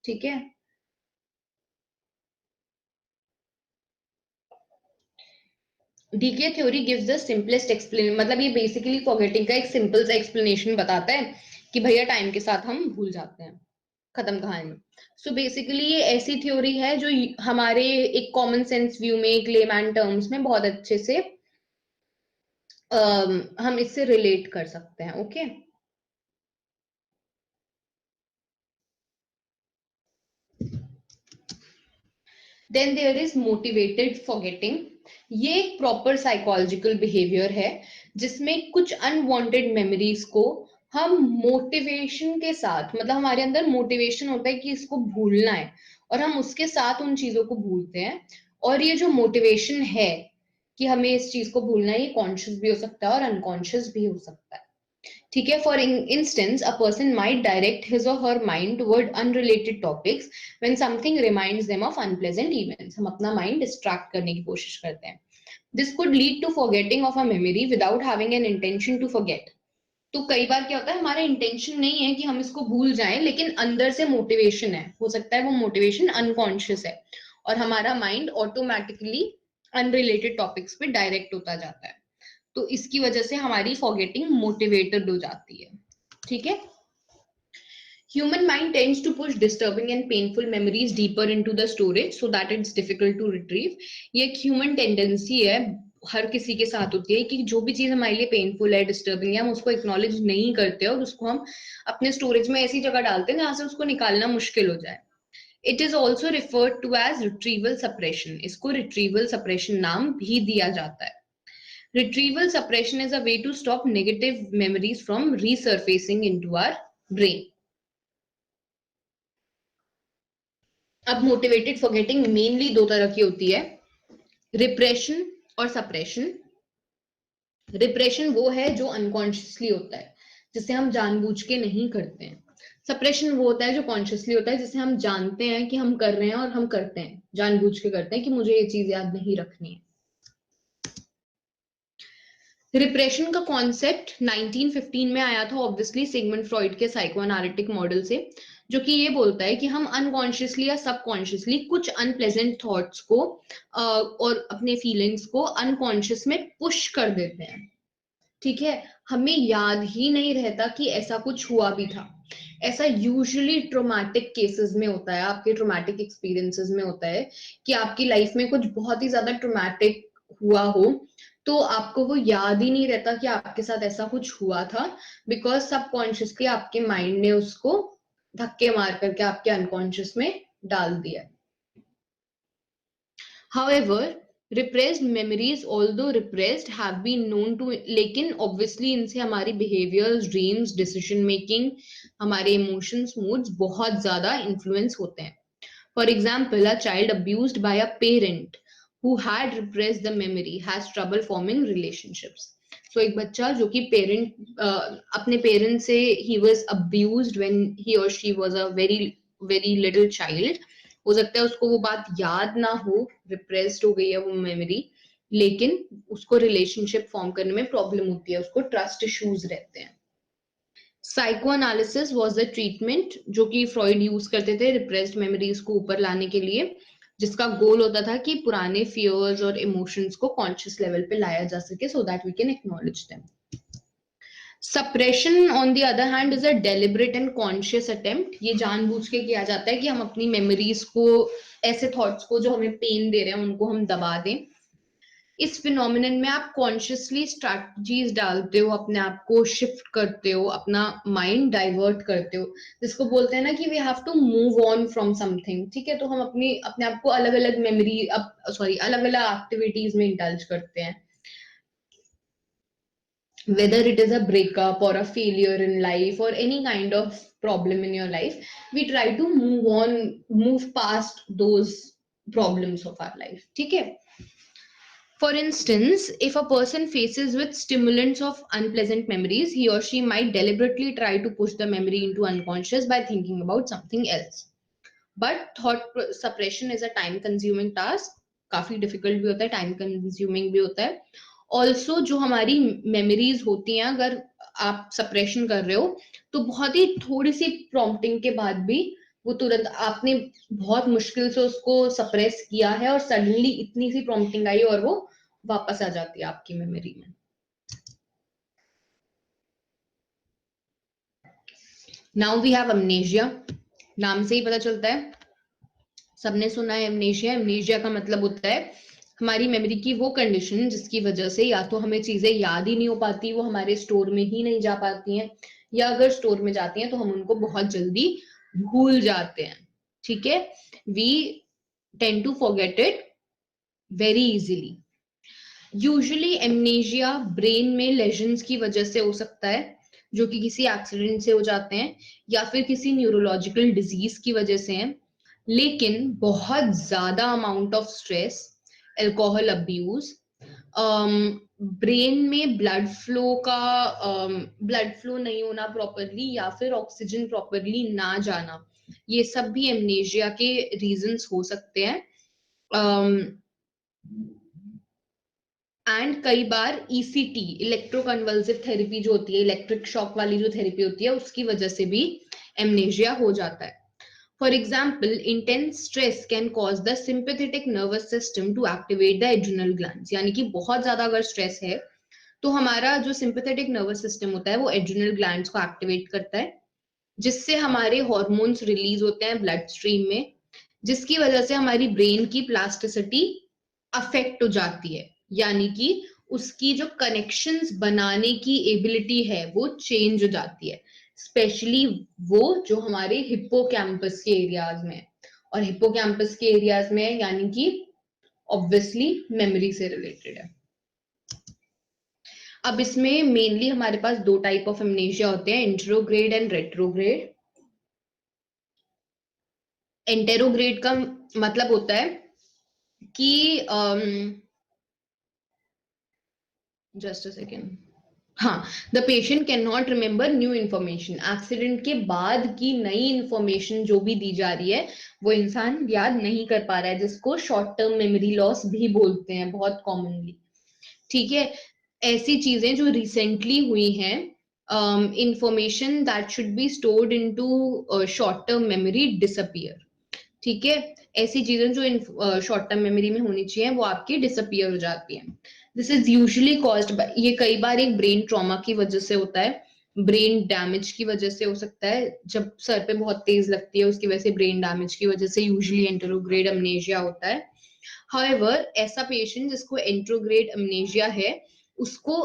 ठीक है। Decay theory gives the simplest explain, मतलब ये बेसिकली फॉरगेटिंग का एक सिंपल सा एक्सप्लेनेशन बताता है कि भैया टाइम के साथ हम भूल जाते हैं, खत्म कहानी। सो बेसिकली ये ऐसी थ्योरी है जो हमारे एक कॉमन सेंस व्यू में, एक लेमैन टर्म्स में बहुत अच्छे से हम इससे रिलेट कर सकते हैं, okay. Then there is motivated forgetting. ये एक प्रॉपर साइकोलॉजिकल बिहेवियर है जिसमें कुछ अनवांटेड मेमोरीज को हम मोटिवेशन के साथ, मतलब हमारे अंदर मोटिवेशन होता है कि इसको भूलना है और हम उसके साथ उन चीजों को भूलते हैं। और ये जो मोटिवेशन है कि हमें इस चीज को भूलना है, ये कॉन्शियस भी हो सकता है और अनकॉन्शियस भी हो सकता है, ठीक है। For instance a person might direct his और her mind toward unrelated topics when something reminds them of unpleasant events. हम अपना माइंड डिस्ट्रैक्ट करने की कोशिश करते हैं। This could lead to forgetting of a memory without having an intention to forget. तो कई बार क्या होता है, हमारा इंटेंशन नहीं है कि हम इसको भूल जाएं, लेकिन अंदर से मोटिवेशन है, हो सकता है वो मोटिवेशन अनकॉन्शियस है और हमारा माइंड ऑटोमेटिकली अनरिलेटेड टॉपिक्स पे डायरेक्ट होता जाता है। तो इसकी वजह से हमारी फॉरगेटिंग मोटिवेटेड हो जाती है, ठीक है। Human mind tends to push disturbing and painful memories deeper into the storage so that it's difficult to retrieve. ये एक ह्यूमन टेंडेंसी है, हर किसी के साथ होती है कि जो भी चीज हमारे लिए पेनफुल है, डिस्टर्बिंग है, हम उसको एक्नॉलेज नहीं करते और उसको हम अपने स्टोरेज में ऐसी जगह डालते हैं जहां से उसको निकालना मुश्किल हो जाए। It is also referred to as retrieval suppression. इसको रिट्रीवल सप्रेशन नाम भी दिया जाता है। Retrieval suppression is a way to stop negative memories from resurfacing into our brain. अब मोटिवेटेड फॉरगेटिंग मेनली दो तरह की होती है, रिप्रेशन और सप्रेशन। रिप्रेशन वो है जो अनकॉन्शियसली होता है, जिसे हम जानबूझ के नहीं करते हैं। सप्रेशन वो होता है जो कॉन्शियसली होता है, जिसे हम जानते हैं कि हम कर रहे हैं और हम करते हैं, जानबूझ के करते हैं कि मुझे ये चीज याद नहीं रखनी है। रिप्रेशन का कॉन्सेप्ट 1915 में आया था, ऑब्वियसली सिगमंड फ्रॉइड के साइकोएनालिटिक मॉडल से, जो कि ये बोलता है कि हम अनकॉन्शियसली या सबकॉन्शियसली कुछ अनप्लेजेंट थॉट्स को और अपने फीलिंग्स को अनकॉन्शियस में पुश कर देते हैं, ठीक है। हमें याद ही नहीं रहता कि ऐसा कुछ हुआ भी था। ऐसा यूजुअली ट्रोमैटिक केसेस में होता है, आपके ट्रोमैटिक एक्सपीरियंसेस में होता है कि आपकी लाइफ में कुछ बहुत ही ज्यादा ट्रोमैटिक हुआ हो, तो आपको वो याद ही नहीं रहता कि आपके साथ ऐसा कुछ हुआ था, बिकॉज सबकॉन्शियसली आपके माइंड ने उसको धक्के मार करके आपके अनकॉन्शियस में डाल दिया। However, repressed memories, although repressed, have been known to, लेकिन obviously इनसे हमारी behaviors, dreams, decision making, हमारे emotions, moods बहुत ज्यादा influence होते हैं। For example, a child abused by a parent who had repressed the memory has trouble forming relationships. So एक बच्चा जो कि अपने पेरेंट से he was abused when he or she was a very very little child, हो सकता है उसको वो बात याद ना हो, रिप्रेस्ड हो गई है वो मेमोरी, लेकिन उसको रिलेशनशिप फॉर्म करने में प्रॉब्लम होती है, उसको ट्रस्ट इश्यूज रहते हैं। Psycho analysis was the treatment जो कि फ्रॉइड यूज करते थे रिप्रेस्ड मेमोरीज को ऊपर लाने के लिए, जिसका गोल होता था कि पुराने फियर्स और इमोशंस को कॉन्शियस लेवल पे लाया जा सके so that we can acknowledge them. Suppression on the other hand is a deliberate and conscious attempt. ये जानबूझ के किया जाता है कि हम अपनी मेमोरीज को, ऐसे थॉट्स को जो हमें पेन दे रहे हैं उनको हम दबा दें। इस फिनोमिनन में आप कॉन्शियसली स्ट्रैटेजीज डालते हो, अपने आप को शिफ्ट करते हो, अपना माइंड डाइवर्ट करते हो, जिसको बोलते हैं ना कि we have to move on from something. ठीक है, तो हम अपने आप को अलग अलग मेमोरी अलग अलग एक्टिविटीज में इंडल्ज करते हैं, whether it is a breakup or a failure in life or any kind of problem in your life, we try to move past those problems of our life. ठीक है, for instance, if a person faces with stimulants of unpleasant memories, he or she might deliberately try to push the memory into unconscious by thinking about something else. But thought suppression is a time consuming task, काफी difficult भी होता है, time consuming भी होता है। Also जो हमारी memories होती हैं, अगर आप सप्रेशन कर रहे हो तो बहुत ही थोड़ी सी प्रॉम्प्टिंग के बाद भी वो तुरंत, आपने बहुत मुश्किल से उसको सप्रेस किया है और सडनली इतनी सी प्रॉम्प्टिंग आई और वो वापस आ जाती है आपकी मेमोरी में। Now we have amnesia. नाम से ही पता चलता है, सबने सुना है एमनेशिया। एमनेशिया का मतलब होता है हमारी मेमोरी की वो कंडीशन जिसकी वजह से या तो हमें चीजें याद ही नहीं हो पाती, वो हमारे स्टोर में ही नहीं जा पाती हैं, या अगर स्टोर में जाती हैं तो हम उनको बहुत जल्दी भूल जाते हैं। ठीक है, we tend to forget it very easily. Usually amnesia brain में लेजन्स की वजह से हो सकता है, जो कि किसी एक्सीडेंट से हो जाते हैं या फिर किसी न्यूरोलॉजिकल डिजीज की वजह से हैं। लेकिन बहुत ज्यादा amount of stress, alcohol abuse, brain में ब्लड फ्लो नहीं होना प्रॉपरली या फिर ऑक्सीजन प्रॉपरली ना जाना, ये सब भी एमनेशिया के रीजंस हो सकते हैं। एंड कई बार ईसीटी, इलेक्ट्रोकन्वल्सिव थेरेपी जो होती है, इलेक्ट्रिक शॉक वाली जो थेरेपी होती है, उसकी वजह से भी एमनेशिया हो जाता है। For example, intense stress can cause the sympathetic nervous system to activate the adrenal glands. यानी कि बहुत ज्यादा अगर स्ट्रेस है तो हमारा जो सिंपैथेटिक नर्वस सिस्टम होता है वो एड्रिनल ग्लैंड्स को एक्टिवेट करता है, जिससे हमारे हॉर्मोन्स रिलीज होते हैं ब्लड स्ट्रीम में, जिसकी वजह से हमारी ब्रेन की प्लास्टिसिटी अफेक्ट हो जाती है, यानी कि उसकी जो कनेक्शंस बनाने की एबिलिटी है वो चेंज हो जाती है, स्पेशली वो जो हमारे हिप्पोकैम्पस के एरियाज में। और हिप्पोकैम्पस के एरियाज में यानी कि ऑब्वियसली मेमोरी से रिलेटेड है। अब इसमें मेनली हमारे पास दो टाइप ऑफ एमनेशिया होते हैं, एंटेरोग्रेड एंड रेट्रोग्रेड। एंटेरोग्रेड का मतलब होता है कि जस्ट अ सेकेंड, हाँ, the patient can not remember new information. Accident के बाद की नई इंफॉर्मेशन जो भी दी जा रही है वो इंसान याद नहीं कर पा रहा है, जिसको शॉर्ट टर्म मेमोरी लॉस भी बोलते हैं बहुत कॉमनली। ठीक है, ऐसी चीजें जो रिसेंटली हुई हैं, information that should be stored into short term memory disappear. ठीक है, ऐसी चीजें जो शॉर्ट टर्म मेमोरी में होनी चाहिए वो आपकी डिसअपियर हो जाती है। This is usually caused by, ये कई बार एक ब्रेन ट्रॉमा की वजह से होता है, ब्रेन डैमेज की वजह से हो सकता है, जब सर पे बहुत तेज लगती है उसकी वजह से, ब्रेन डैमेज की वजह से यूजुअली एंटेरोग्रेड अमनेशिया होता है। हाउएवर, ऐसा पेशेंट जिसको एंटेरोग्रेड अमनेशिया है उसको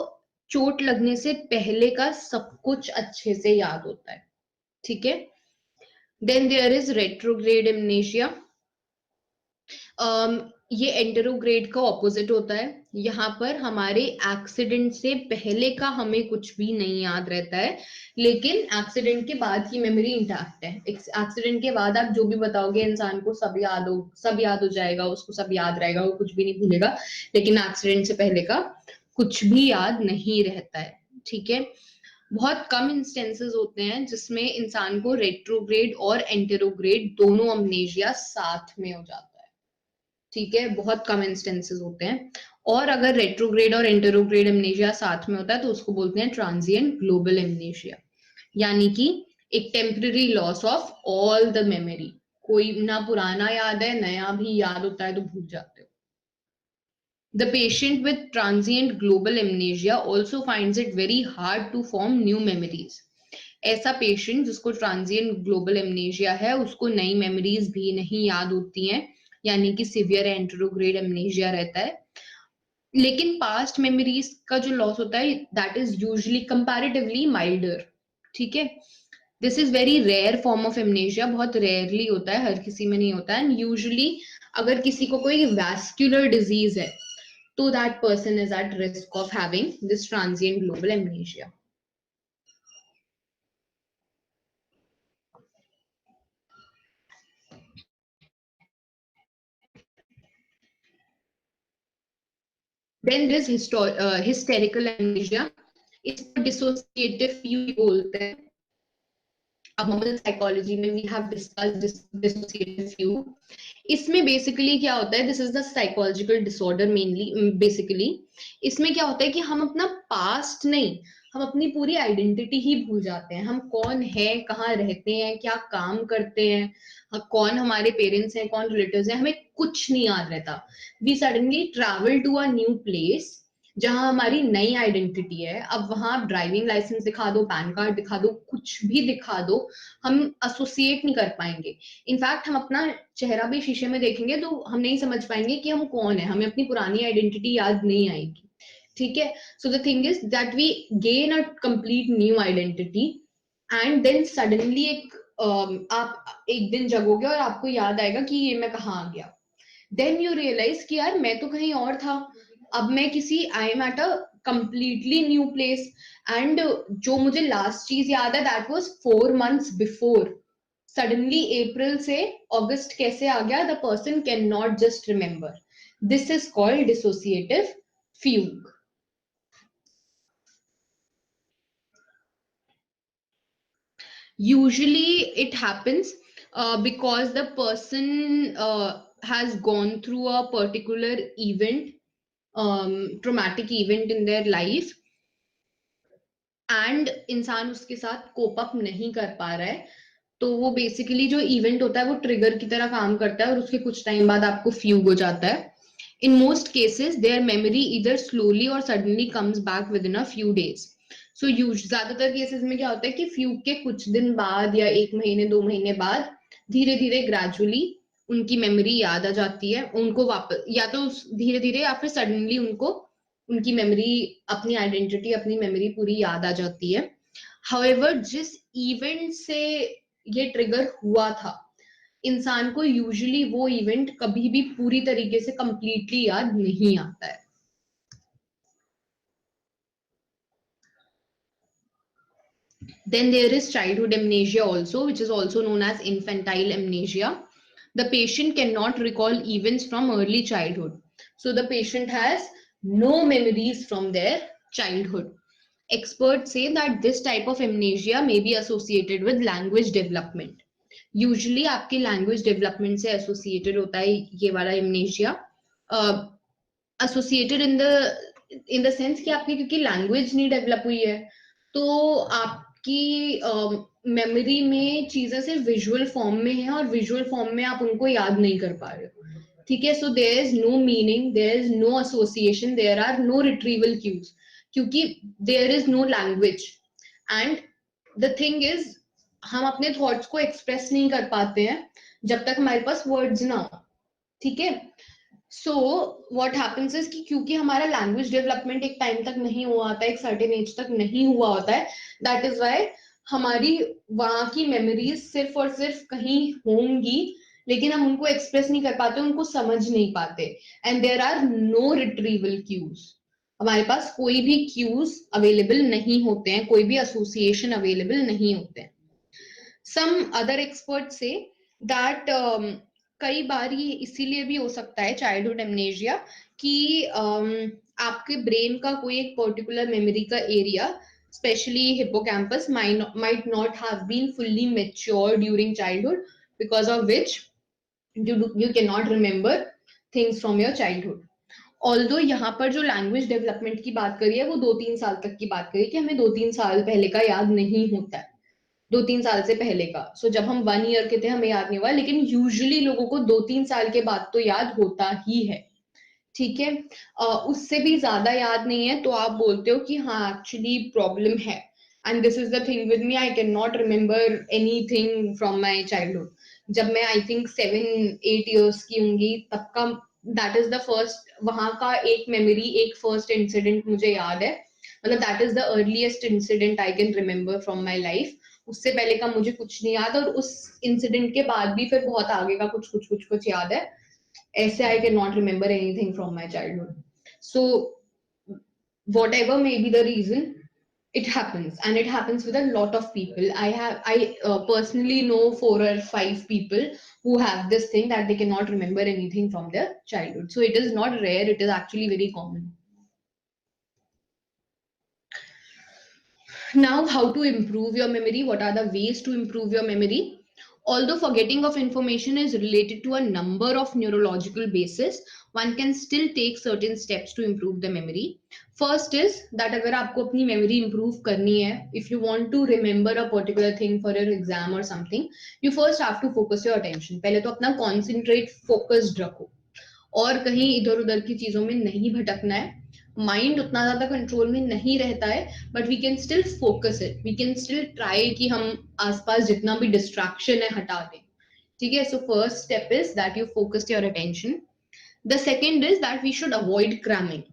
चोट लगने से पहले का सब कुछ अच्छे से याद होता है। ठीक है, देन देयर इज रेट्रोग्रेड अमनेशिया। ये एंटेरोग्रेड का ऑपोजिट होता है। यहाँ पर हमारे एक्सीडेंट से पहले का हमें कुछ भी नहीं याद रहता है, लेकिन एक्सीडेंट के बाद की मेमोरी इंटैक्ट है। एक्सीडेंट के बाद आप जो भी बताओगे इंसान को सब याद हो जाएगा, उसको सब याद रहेगा, वो कुछ भी नहीं भूलेगा, लेकिन एक्सीडेंट से पहले का कुछ भी याद नहीं रहता है। ठीक है, बहुत कम इंस्टेंसेस होते हैं जिसमें इंसान को रेट्रोग्रेड और एंटेरोग्रेड दोनों अमनेशिया साथ में हो जाता है। ठीक है, बहुत कम इंस्टेंसेस होते हैं। और अगर रेट्रोग्रेड और एंटेरोग्रेड अमनेशिया साथ में होता है तो उसको बोलते हैं ट्रांजिएंट ग्लोबल अमनेशिया, यानी कि एक temporary loss of all the memory. कोई ना पुराना याद है, नया भी याद होता है तो भूल जाते हो। The patient with transient global amnesia also finds it very hard to form new memories. ऐसा पेशेंट जिसको ट्रांजिएंट ग्लोबल एमनेशिया है उसको नई मेमोरीज भी नहीं याद होती हैं, यानी कि सिवियर एंटेरोग्रेड एमनेशिया रहता है। लेकिन पास्ट मेमोरीज का जो लॉस होता है that is usually comparatively milder. ठीक है, this is very rare form of amnesia, बहुत रेयरली होता है, हर किसी में नहीं होता है। एंड यूजुअली अगर किसी को कोई वैस्कुलर डिजीज है तो that person is at risk of having this transient global amnesia. Then there is hysterical amnesia. इसको dissociative fugue बोलते हैं। अब हम साइकोलॉजी में वी हैव डिस्कस्ड डिसोसिएटिव फ्यूग। इसमें बेसिकली क्या होता है, this is the psychological disorder mainly. Basically इसमें क्या होता है कि हम अपना पास्ट नहीं, हम अपनी पूरी आइडेंटिटी ही भूल जाते हैं। हम कौन है, कहाँ रहते हैं, क्या काम करते हैं, कौन हमारे पेरेंट्स हैं, कौन रिलेटिव्स हैं, हमें कुछ नहीं याद रहता। We suddenly travel to a new place जहां हमारी नई आइडेंटिटी है। अब वहां आप ड्राइविंग लाइसेंस दिखा दो, पैन कार्ड दिखा दो, कुछ भी दिखा दो, हम एसोसिएट नहीं कर पाएंगे। इनफैक्ट हम अपना चेहरा भी शीशे में देखेंगे तो हम नहीं समझ पाएंगे कि हम कौन है, हमें अपनी पुरानी आइडेंटिटी याद नहीं आएगी। ठीक है, so the thing is that we gain a complete new identity and then suddenly आप एक दिन जगोगे और आपको याद आएगा कि ये मैं कहाँ आ गया। देन यू रियलाइज कि यार मैं तो कहीं और था, अब मैं किसी I am at a completely new place. And जो मुझे लास्ट चीज याद है that was 4 months before, suddenly April से अगस्त कैसे आ गया, the person can not just remember. This is called dissociative fugue. Usually it happens because the person has gone through a particular event, traumatic event in their life, and इंसान उसके साथ cope up नहीं कर पा रहा है। तो वो बेसिकली जो इवेंट होता है वो ट्रिगर की तरह काम करता है और उसके कुछ टाइम बाद आपको फ्यूग हो जाता है। In most cases their memory इधर स्लोली और suddenly comes back within a few days. So ज्यादातर केसेस में क्या होता है कि फ्यूग के कुछ दिन बाद या 1 महीने 2 महीने बाद धीरे धीरे ग्रेजुअली उनकी मेमोरी याद आ जाती है उनको वापस, या तो धीरे धीरे या फिर सडनली उनको उनकी मेमोरी, अपनी आइडेंटिटी, अपनी मेमोरी पूरी याद आ जाती है। हाउएवर जिस इवेंट से ये ट्रिगर हुआ था, इंसान को यूजुअली वो इवेंट कभी भी पूरी तरीके से कंप्लीटली याद नहीं आता है। Then there is childhood amnesia also, which is also known as infantile amnesia. The patient cannot recall events from early childhood. So the patient has no memories from their childhood. Experts say that this type of amnesia may be associated with language development. Usually आपके language development से associated होता है ये वाला amnesia. Associated in the sense कि आपकी क्योंकि language नहीं डेवलप हुई है तो आपकी मेमोरी में चीजें सिर्फ विजुअल फॉर्म में है और विजुअल फॉर्म में आप उनको याद नहीं कर पा रहे हो। ठीक है, so there is no meaning, there is no association, there are no retrieval cues, क्योंकि there is no language. And the thing is हम अपने थॉट्स को एक्सप्रेस नहीं कर पाते हैं जब तक हमारे पास वर्ड्स ना हो। ठीक है, सो व्हाट हैपेंस इज कि क्योंकि हमारा लैंग्वेज डेवलपमेंट एक टाइम तक नहीं हुआ होता है, एक सर्टेन एज तक नहीं हुआ होता है, दैट इज व्हाई हमारी वहां की मेमोरीज सिर्फ और सिर्फ कहीं होंगी लेकिन हम उनको एक्सप्रेस नहीं कर पाते, उनको समझ नहीं पाते। And there are no retrieval cues, हमारे पास कोई भी क्यूज अवेलेबल नहीं होते हैं, कोई भी एसोसिएशन अवेलेबल नहीं होते हैं। सम अदर एक्सपर्ट से दैट कई बार ये इसीलिए भी हो सकता है चाइल्डहुड एमनेशिया कि आपके ब्रेन का कोई एक पर्टिकुलर मेमोरी का area especially hippocampus might not have been fully mature during childhood, because of which you cannot remember things from your childhood. Although यहाँ पर जो लैंग्वेज डेवलपमेंट की बात करी है वो 2-3 साल तक की बात करी कि हमें 2-3 साल पहले का याद नहीं होता है, 2-3 साल से पहले का। सो जब हम 1 ईयर के थे हमें याद नहीं हुआ, लेकिन यूजुअली लोगों को 2-3 साल के बाद तो याद होता ही है, ठीक है। उससे भी ज्यादा याद नहीं है तो आप बोलते हो कि हाँ एक्चुअली प्रॉब्लम है। And this is the thing with me, I can not remember anything from my childhood. जब मैं आई थिंक 7-8 ईयर्स की होंगी तब का, दैट इज द फर्स्ट, वहां का एक मेमोरी, एक फर्स्ट इंसिडेंट मुझे याद है, मतलब that is the earliest incident I can remember from my life. उससे पहले का मुझे कुछ नहीं याद, और उस इंसिडेंट के बाद भी फिर बहुत आगे का कुछ कुछ कुछ कुछ याद है। ऐसे I cannot remember anything from my childhood. So whatever may be the reason, it happens, and it happens with a lot of people. I personally know 4 or 5 people who have this thing that they cannot remember anything from their childhood. So it is not rare, it is actually very common. Now, how to improve your memory? What are the ways to improve your memory? Although forgetting of information is related to a number of neurological bases, one can still take certain steps to improve the memory. First is that अगर आपको अपनी memory improve करनी है, if you want to remember a particular thing for your exam or something, you first have to focus your attention. पहले तो अपना concentrate focused रखो, और कहीं इधर उधर की चीजों में नहीं भटकना है। माइंड उतना ज्यादा कंट्रोल में नहीं रहता है, but we can still focus it, we can still try कि हम आसपास जितना भी डिस्ट्रैक्शन है हटा दें, ठीक है। So first step is that you focus your attention. The second is that we should avoid cramming,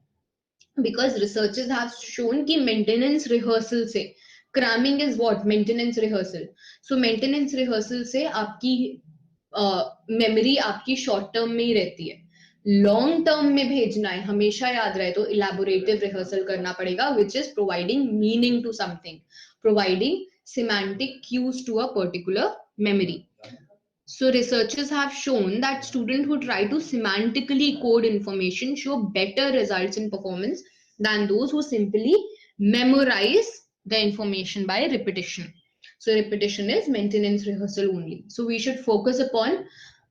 because researches have shown कि मेंटेनेंस रिहर्सल से, cramming is what, maintenance rehearsal. सो मेंटेनेंस रिहर्सल से आपकी मेमोरी आपकी short term में ही रहती है, long term में भेजना है, हमेशा याद रहे तो इलेबोरेटिव रिहर्सल करना पड़ेगा, which is providing meaning to something, providing semantic cues to a particular memory. So researchers have shown that students who try to semantically code information show better results in performance than those who simply memorize the information by repetition. So repetition is maintenance rehearsal only. So we should focus upon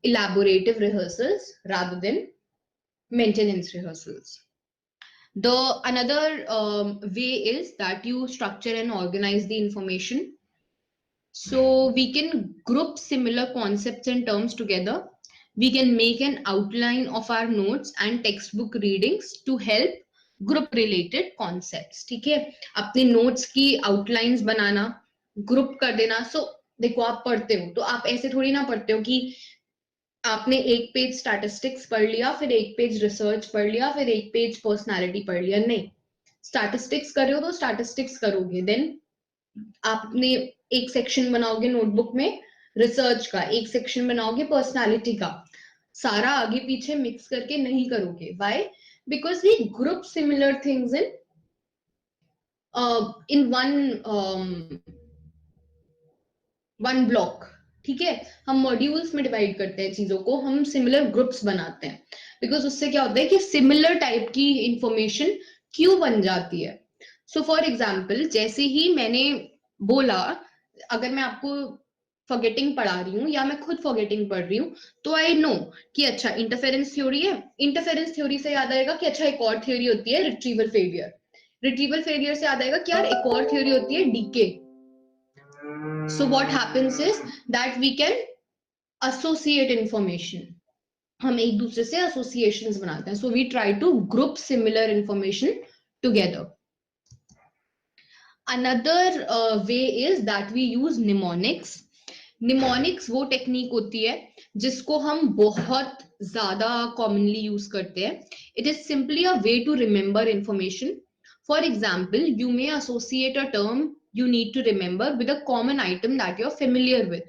elaborative rehearsals rather than maintenance rehearsals. The another way is that you structure and organize the information. So we can group similar concepts and terms together. We can make an outline of our notes and textbook readings to help group related concepts. ठीक है, अपने notes की outlines बनाना, group कर देना। So देखो आप पढ़ते हो तो आप ऐसे थोड़ी ना पढ़ते हो कि आपने एक पेज स्टैटिस्टिक्स पढ़ लिया, फिर एक पेज रिसर्च पढ़ लिया, फिर एक पेज पर्सनालिटी पढ़ लिया। नहीं, स्टैटिस्टिक्स कर रहे हो तो स्टैटिस्टिक्स करोगे, देन आपने एक सेक्शन बनाओगे नोटबुक में रिसर्च का, एक सेक्शन बनाओगे पर्सनालिटी का, सारा आगे पीछे मिक्स करके नहीं करोगे। Why? Because we group similar things in one block, ठीक है। हम मॉड्यूल्स में डिवाइड करते हैं चीजों को, हम सिमिलर ग्रुप्स बनाते हैं, बिकॉज उससे क्या होता है कि सिमिलर टाइप की इंफॉर्मेशन क्यों बन जाती है। सो फॉर एग्जाम्पल, जैसे ही मैंने बोला, अगर मैं आपको फॉरगेटिंग पढ़ा रही हूँ या मैं खुद फॉरगेटिंग पढ़ रही हूँ, तो आई नो कि अच्छा इंटरफेरेंस थ्योरी है, इंटरफेरेंस थ्योरी से याद आएगा कि अच्छा एक और थ्योरी होती है रिट्रीवल फेलियर, रिट्रीवल फेलियर से याद आएगा कि यार एक और थ्योरी होती है DK. So what happens is that we can associate information. हम एक दूसरे से associations बनाते हैं. So we try to group similar information together. Another way is that we use mnemonics. Mnemonics वो टेक्निक होती है जिसको हम बहुत ज्यादा commonly use करते हैं. It is simply a way to remember information. For example, you may associate a term you need to remember with a common item that you're familiar with.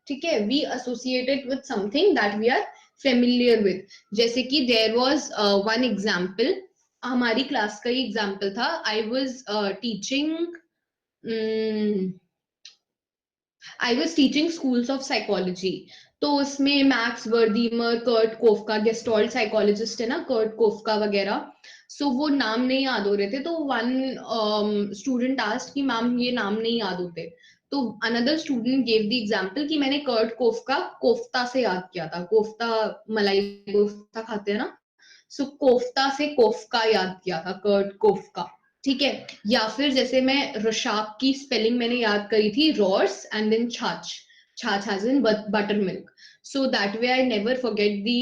ठीक है, we associate it with something that we are familiar with. जैसे कि there was one example, हमारी class का ही example था. I was teaching schools of psychology. तो उसमें Max Wertheimer, Kurt Koffka, Gestalt psychologist है ना, कर्ट कोफका वगैरह. सो वो नाम नहीं याद हो रहे थे, तो वन स्टूडेंट आस्क्ड कि मैम ये नाम नहीं याद होते, तो another student gave the example कि मैंने कर्ड कोफ्ता कोफ्ता से याद किया था, कोफ्ता मलाई कोफ्ता खाते हैं ना, सो कोफ्ता से कोफ्का याद किया था, कर्ड कोफ्का, ठीक है। या फिर जैसे मैं रशाक की स्पेलिंग मैंने याद करी थी, रॉर्स and then chaach, chaach as in buttermilk, so that way I never forget the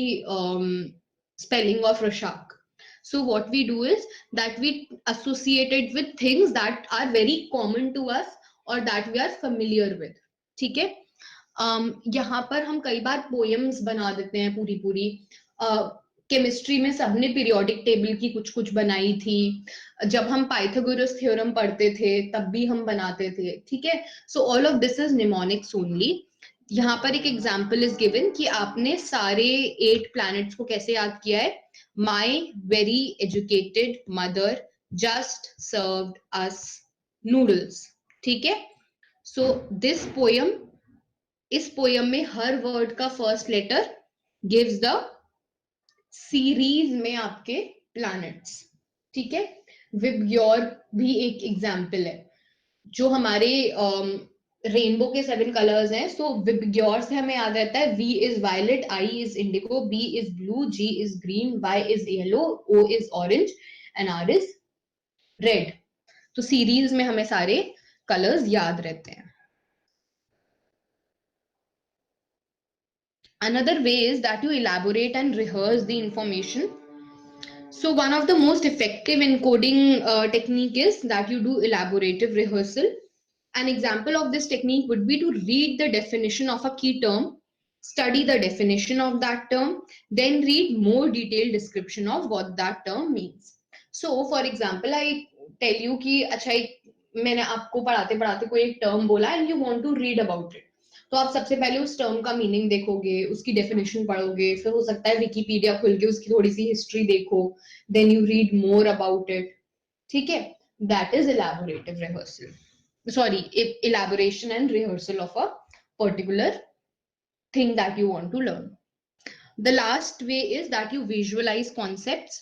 spelling of Rashak. So what we do is that we associate it with things that are very common to us or that we are familiar with, ठीक है। यहाँ पर हम कई बार poems बना देते हैं पूरी पूरी, केमिस्ट्री में सबने पीरियोडिक टेबल की कुछ कुछ बनाई थी, जब हम पाइथागोरस थ्योरम पढ़ते थे तब भी हम बनाते थे, ठीक है। So all of this is mnemonics only. यहाँ पर एक एग्जाम्पल इज गिवन कि आपने सारे 8 प्लैनेट्स को कैसे याद किया है। My very educated mother just served us noodles, ठीक है। सो दिस पोयम, इस पोयम में हर वर्ड का first letter gives the series में आपके प्लैनेट्स, ठीक है। विबग्योर भी एक एग्जाम्पल है, जो हमारे रेनबो के 7 कलर्स हैं, सो विबग्योर से हमें याद रहता है V is violet, I is indigo, B is blue, G is green, Y is yellow, O is orange and R is red. तो सीरीज में हमें सारे कलर्स याद रहते हैं। Another way is that you elaborate and rehearse the information. So one of the most effective encoding technique is that you do elaborative rehearsal. An example of this technique would be to read the definition of a key term, study the definition of that term, then read more detailed description of what that term means. So for example, I tell you कि अच्छा मैंने आपको पढ़ाते पढ़ाते कोई एक term बोला and you want to read about it, तो आप सबसे पहले उस टर्म का मीनिंग देखोगे, उसकी डेफिनेशन पढ़ोगे, फिर हो सकता है विकिपीडिया खुल के उसकी थोड़ी सी हिस्ट्री देखो, then you read more about it, ठीक है। That is elaborative rehearsal, sorry, elaboration and rehearsal of a particular thing that you want to learn. The last way is that you visualize concepts.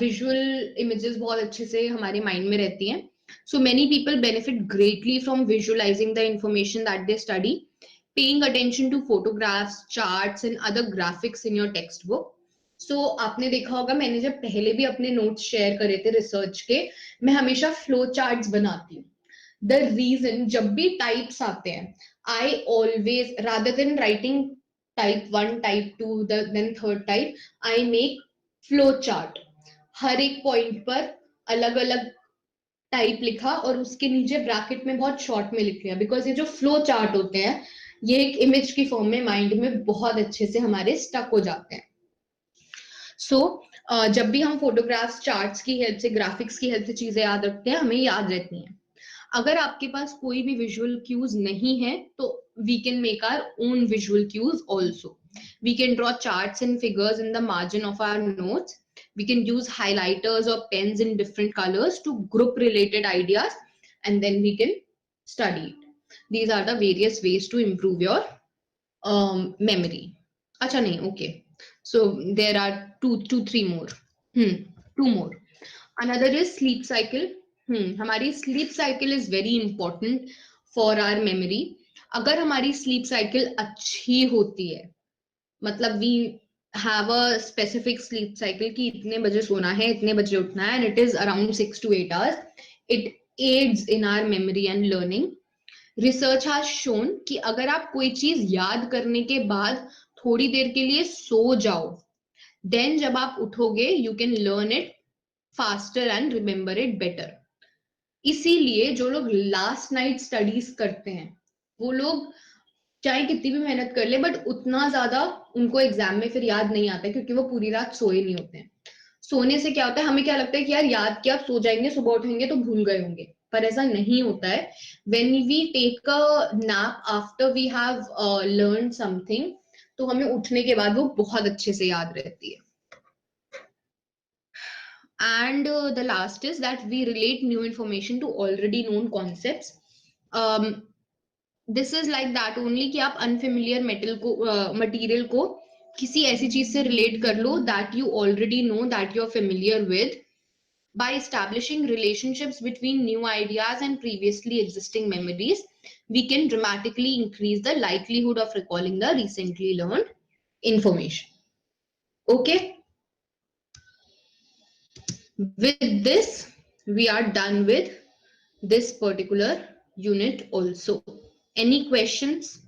Visual images बहुत अच्छे से हमारे mind में रहती हैं, so many people benefit greatly from visualizing the information that they study, paying attention to photographs, charts and other graphics in your textbook. So आपने देखा होगा, मैंने जब पहले भी अपने नोट्स शेयर करे थे रिसर्च के, मैं हमेशा फ्लो चार्ट्स बनाती हूँ। The reason, जब भी टाइप्स आते हैं, I always, rather than writing type 1, type 2, then third type, I make flow chart. हर एक पॉइंट पर अलग अलग टाइप लिखा और उसके नीचे ब्रैकेट में बहुत शॉर्ट में लिख लिया, बिकॉज ये जो फ्लो चार्ट होते हैं ये एक इमेज की फॉर्म में माइंड में बहुत अच्छे से हमारे स्टक हो जाते हैं। सो जब भी हम फोटोग्राफ्स, चार्ट्स की हेल्प से, ग्राफिक्स की हेल्प से चीजें याद रखते हैं, हमें याद रहती हैं। अगर आपके पास कोई भी विजुअल क्यूज नहीं है तो we can make our own visual cues also. We can draw charts and figures in the margin of our notes. We can use highlighters or pens in different colors to group related ideas and then we can study it. These are the various ways to improve your memory. Acha nahi, okay. So there are three more. Two more. Another is sleep cycle. हमारी sleep cycle is very important for our memory. अगर हमारी sleep cycle अच्छी होती है, मतलब we have a specific sleep cycle कि इतने बजे सोना है, इतने बजे उठना है, and it is around 6 to 8 hours. It aids in our memory and learning. Research has shown कि अगर आप कोई चीज याद करने के बाद थोड़ी देर के लिए सो जाओ, then जब आप उठोगे you can learn it faster and remember it better. इसीलिए जो लोग लास्ट नाइट स्टडीज करते हैं वो लोग चाहे कितनी भी मेहनत कर ले बट उतना ज्यादा उनको एग्जाम में फिर याद नहीं आता, क्योंकि वो पूरी रात सोए नहीं होते हैं। सोने से क्या होता है, हमें क्या लगता है कि यार याद किया, सो जाएंगे, सुबह उठेंगे तो भूल गए होंगे, पर ऐसा नहीं होता है। When we take a nap after we have learn something, तो हमें उठने के बाद वो बहुत अच्छे से याद रहती है। And the last is that we relate new information to already known concepts. This is like that only कि आप unfamiliar material को किसी ऐसी चीज से relate कर लो that you already know, that you're familiar with. By establishing relationships between new ideas and previously existing memories, we can dramatically increase the likelihood of recalling the recently learned information. Okay, with this we are done with this particular unit also. Any questions?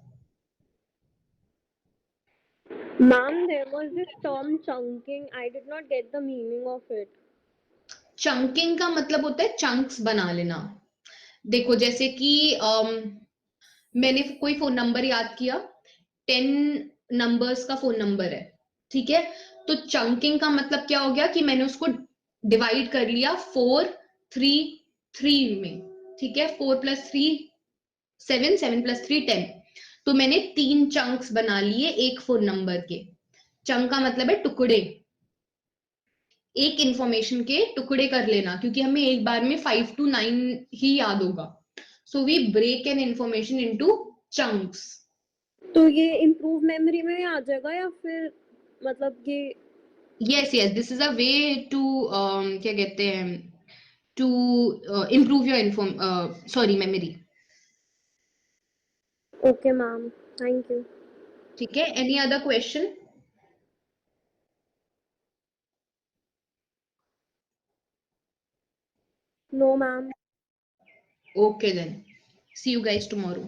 Ma'am, there was this term chunking. I did not get the meaning of it. Chunking का मतलब होता है chunks बना लेना. देखो जैसे कि मैंने कोई फोन नंबर याद किया, 10 नंबर्स का फोन नंबर है, ठीक है, तो चंकिंग का मतलब क्या हो गया कि मैंने उसको डिवाइड कर लिया 4 3 3 में, ठीक है, 4 + 3 7, 7 + 3 10, तो मैंने 3 चंक्स बना लिए एक फोन नंबर के. चंक का मतलब है टुकड़े, एक इंफॉर्मेशन के टुकड़े कर लेना, क्योंकि हमें एक बार में 5 to 9 ही याद होगा. So we break an information into chunks. तो ये इम्प्रूव मेमोरी में आ जाएगा या फिर मतलब ये? Yes yes, this is a way to क्या कहते हैं, to improve your sorry memory. Okay ma'am, thank you. ठीक है, any other question? No ma'am. Okay then, see you guys tomorrow.